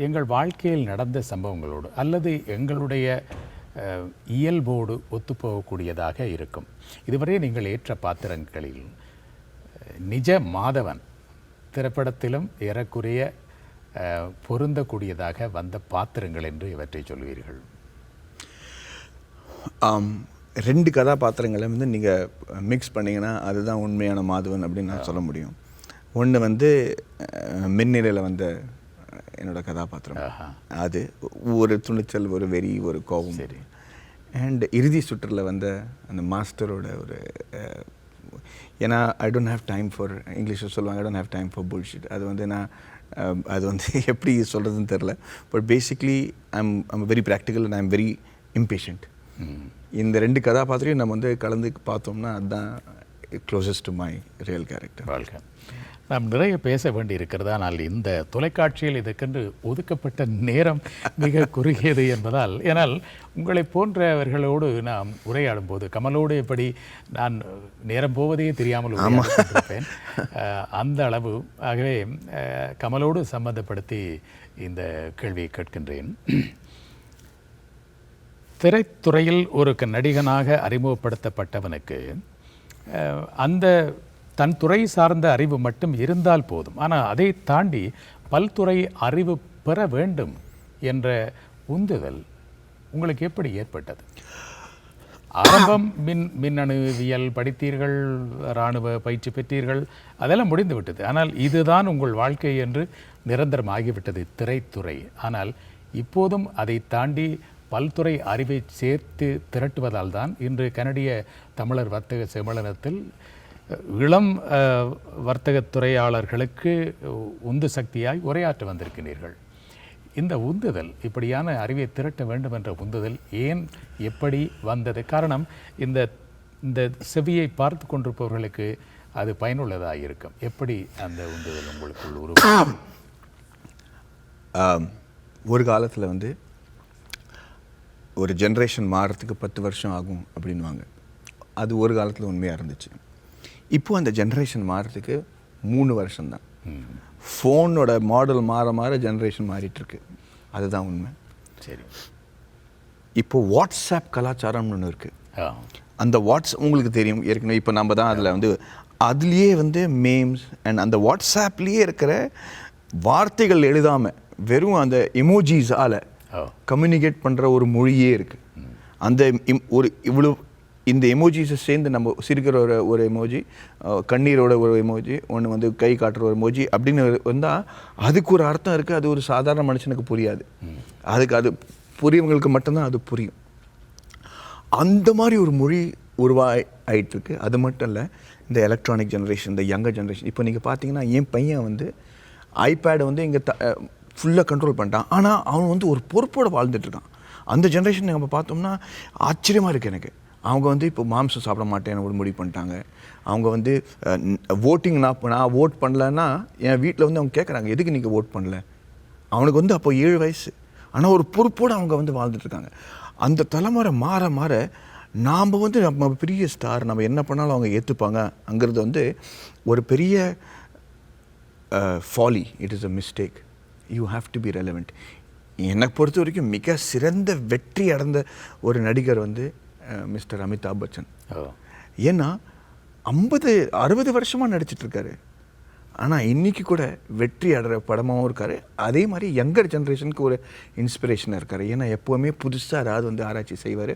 எங்கள் வாழ்க்கையில் நடந்த சம்பவங்களோடு அல்லது எங்களுடைய இயல்போடு ஒத்துப்போகக்கூடியதாக இருக்கும். இதுவரை நீங்கள் ஏற்ற பாத்திரங்களில் நிஜ மாதவன் திரைப்படத்திலும் ஏறக்குறைய பொருந்தக்கூடியதாக வந்த பாத்திரங்கள் என்று இவற்றை சொல்வீர்கள்? 2 கதாபாத்திரங்களை வந்து நீங்கள் மிக்ஸ் பண்ணிங்கன்னா அதுதான் உண்மையான மாதவன் அப்படின்னு நான் சொல்ல முடியும். ஒன்று வந்து மின்னிலையில் வந்த என்னோடய கதாபாத்திரம், அது ஒரு துணிச்சல், ஒரு வெறி, ஒரு கோபம். சரி. அண்ட் இறுதி சுற்றில் வந்த அந்த மாஸ்டரோட ஒரு, ஏன்னா I don't have time for, இங்கிலீஷில் சொல்லுவாங்க I don't have time for bullshit. அது வந்து நான் அது வந்து எப்படி சொல்கிறதுன்னு தெரில. But basically I'm very practical and I'm very impatient. இந்த 2 கதாபாத்திரையும் நம்ம வந்து கலந்து பார்த்தோம்னா அதுதான் closest to my real character. வாழ்க்கை நாம் நிறைய பேச வேண்டி இருக்கிறது. ஆனால் இந்த தொலைக்காட்சியில் இதற்கென்று ஒதுக்கப்பட்ட நேரம் மிக குறுகியது என்பதால், ஏனால் உங்களை போன்றவர்களோடு நாம் உரையாடும் போது கமலோடு எப்படி நான் நேரம் போவதே தெரியாமல் இருப்பேன், அந்த அளவு. ஆகவே கமலோடு சம்பந்தப்படுத்தி இந்த கேள்வியை கேட்கின்றேன். திரைத்துறையில் ஒரு நடிகனாக அறிமுகப்படுத்தப்பட்டவனுக்கு அந்த தன் துறை சார்ந்த அறிவு மட்டும் இருந்தால் போதும். ஆனால் அதை தாண்டி பல்துறை அறிவு பெற வேண்டும் என்ற உந்துதல் உங்களுக்கு எப்படி ஏற்பட்டது? ஆரம்பம் மின்னணுவியல் படித்தீர்கள், இராணுவ பயிற்சி பெற்றீர்கள், அதெல்லாம் முடிந்து விட்டது. ஆனால் இதுதான் உங்கள் வாழ்க்கை என்று நிரந்தரமாகிவிட்டது திரைத்துறை. ஆனால் இப்போதும் அதை தாண்டி பல்துறை அறிவை சேர்த்து திரட்டுவதால் தான் இன்று கனடிய தமிழர் வர்த்தக சம்மேளனத்தில் இளம் வர்த்தகத்துறையாளர்களுக்கு உந்து சக்தியாய் உரையாற்ற வந்திருக்கிறீர்கள். இந்த உந்துதல், இப்படியான அறிவை திரட்ட வேண்டும் என்ற உந்துதல் ஏன், எப்படி வந்தது? காரணம், இந்த செவியை பார்த்து கொண்டிருப்பவர்களுக்கு அது பயனுள்ளதாக இருக்கும். எப்படி அந்த உந்துதல் உங்களுக்குள் உருவாகும்? ஒரு காலத்தில் வந்து ஒரு ஜென்ரேஷன் மாறுறதுக்கு 10 வருஷம் ஆகும் அப்படின்வாங்க. அது ஒரு காலத்தில் உண்மையாக இருந்துச்சு. இப்போ அந்த ஜென்ரேஷன் மாறுறதுக்கு 3 வருஷம்தான். ஃபோனோட மாடல் மாற ஜென்ரேஷன் மாறிட்டுருக்கு, அதுதான் உண்மை. சரி. இப்போ வாட்ஸ்அப் கலாச்சாரம்னு ஒன்று இருக்குது. அந்த உங்களுக்கு தெரியும் ஏற்கனவே. இப்போ நம்ம தான் அதில் வந்து அதுலேயே வந்து மேம்ஸ் அண்ட் அந்த வாட்ஸ்அப்லேயே இருக்கிற வார்த்தைகள் எழுதாமல் வெறும் அந்த எமோஜிஸால் கம்யூனிகேட் பண்ணுற ஒரு மொழியே இருக்குது. அந்த இவ்வளோ இந்த எமோஜிஸை சேர்ந்து நம்ம சிரிக்கிற ஒரு எமோஜி, கண்ணீரோட ஒரு எமோஜி, ஒன்று வந்து கை காட்டுற ஒரு எமோஜி அப்படின்னு வந்தால் அதுக்கு ஒரு அர்த்தம் இருக்குது. அது ஒரு சாதாரண மனுஷனுக்கு புரியாது. அது புரியவங்களுக்கு மட்டும்தான் அது புரியும். அந்த மாதிரி ஒரு மொழி ஆயிட்டுருக்கு. அது மட்டும் இல்லை, இந்த எலக்ட்ரானிக் ஜென்ரேஷன், இந்த யங்கர் ஜென்ரேஷன். இப்போ நீங்கள் பார்த்தீங்கன்னா என் பையன் வந்து ஐபேடை வந்து இங்கே ஃபுல்லாக கண்ட்ரோல் பண்ணிட்டான். ஆனால் அவன் வந்து ஒரு பொறுப்போடு வாழ்ந்துட்டுருக்கான். அந்த ஜென்ரேஷன் நம்ம பார்த்தோம்னா ஆச்சரியமாக இருக்குது எனக்கு. அவங்க வந்து இப்போ மாம்சம் சாப்பிட மாட்டேன்னு ஒரு முடிவு பண்ணிட்டாங்க. அவங்க வந்து ஓட்டிங் நான் ஓட் பண்ணலன்னா என் வீட்டில் வந்து அவங்க கேட்குறாங்க, எதுக்கு நீங்கள் ஓட் பண்ணல? அவனுக்கு வந்து அப்போ 7 வயசு. ஆனால் ஒரு பொறுப்போடு அவங்க வந்து வாழ்ந்துட்டுருக்காங்க. அந்த தலைமுறை மாற மாற நாம் வந்து நம்ம பெரிய ஸ்டார், நம்ம என்ன பண்ணாலும் அவங்க ஏற்றுப்பாங்க அங்கிறது வந்து ஒரு பெரிய folly. It is a mistake. You have to be relevant. எனக்கு பொறுத்த வரைக்கும் மிக சிறந்த வெற்றி அடைந்த ஒரு நடிகர் வந்து மிஸ்டர் அமிதாப் பச்சன். ஏன்னா 50-60 வருஷமாக நடிச்சிட்ருக்காரு. ஆனால் இன்றைக்கி கூட வெற்றி அடைகிற படமாகவும் இருக்கார். அதே மாதிரி யங்கர் ஜென்ரேஷனுக்கு ஒரு இன்ஸ்பிரேஷனாக இருக்கார். ஏன்னா எப்போவுமே புதுசாக ஏதாவது வந்து ஆராய்ச்சி செய்வார்.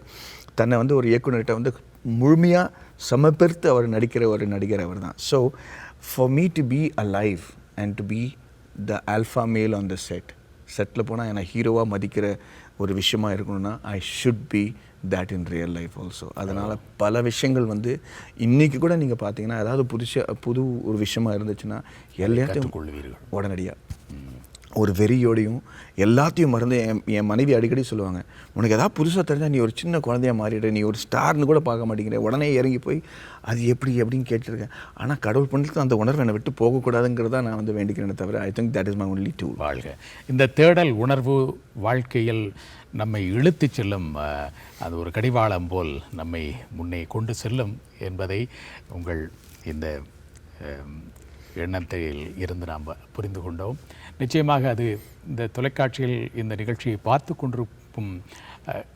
தன்னை வந்து ஒரு இயக்குனர்கிட்ட வந்து முழுமையாக சமர்ப்பித்து அவர் நடிக்கிற ஒரு நடிகர் அவர் தான். So for me to be alive and to be the alpha male on the செட்டில் போனால் என்னை ஹீரோவாக மதிக்கிற ஒரு விஷயமா இருக்கணும்னா I should be that in real life also. அதனால் பல விஷயங்கள் வந்து இன்றைக்கி கூட நீங்கள் பார்த்தீங்கன்னா ஏதாவது புது ஒரு விஷயமா இருந்துச்சுன்னா எல்லாத்தையும் கொள்வீர்கள் உடனடியாக. ஒரு வெறியோடையும் எல்லாத்தையும் மறந்து என் மனைவி அடிக்கடி சொல்லுவாங்க, உனக்கு எதாவது புதுசாக தெரிஞ்சால் நீ ஒரு சின்ன குழந்தையாக மாறிடு, நீ ஒரு ஸ்டார்னு கூட பார்க்க மாட்டேங்கிற, உடனே இறங்கி போய் அது எப்படின்னு கேட்டிருக்கேன். ஆனால் கடவுள் பண்ணுறது அந்த உணர்வை என்னை விட்டு போகக்கூடாதுங்கிறதா நான் வந்து வேண்டிக்கிறேனே தவிர ஐ think that is my only tool. வாழ்க. இந்த தேடல் உணர்வு வாழ்க்கையில் நம்மை இழுத்து செல்லும், அது ஒரு கடிவாளம் போல் நம்மை முன்னே கொண்டு செல்லும் என்பதை உங்கள் இந்த எண்ணத்தில் இருந்து நாம் புரிந்து கொண்டோம். நிச்சயமாக அது இந்த தொலைக்காட்சியில் இந்த நிகழ்ச்சியை பார்த்து கொண்டிருக்கும்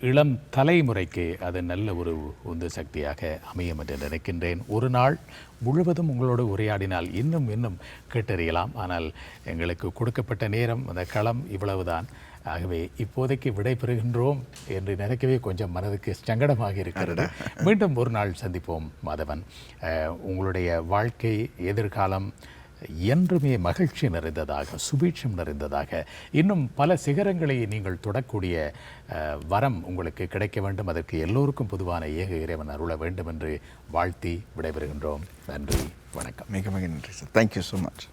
இளம் தலைமுறைக்கு அது நல்ல ஒரு உந்து சக்தியாக அமையும் என்று நினைக்கின்றேன். ஒரு நாள் முழுவதும் உங்களோடு உரையாடினால் இன்னும் இன்னும் கேட்டறியலாம். ஆனால் எங்களுக்கு கொடுக்கப்பட்ட நேரம், அந்த களம் இவ்வளவுதான். ஆகவே இப்போதைக்கு விடை பெறுகின்றோம் என்று நினைக்கவே கொஞ்சம் மனதுக்கு சங்கடமாக இருக்கிறது. மீண்டும் ஒரு நாள் சந்திப்போம் மாதவன். உங்களுடைய வாழ்க்கை எதிர்காலம் என்றுமே மகிழ்ச்சி நிறைந்ததாக, சுபீட்சம் நிறைந்ததாக, இன்னும் பல சிகரங்களை நீங்கள் தொடக்கூடிய வரம் உங்களுக்கு கிடைக்க வேண்டும். அதற்கு எல்லோருக்கும் பொதுவான ஏக இறைவன் அருள வேண்டும் என்று வாழ்த்தி விடைபெறுகின்றோம். நன்றி, வணக்கம். மிக மிக நன்றி சார். Thank you so much.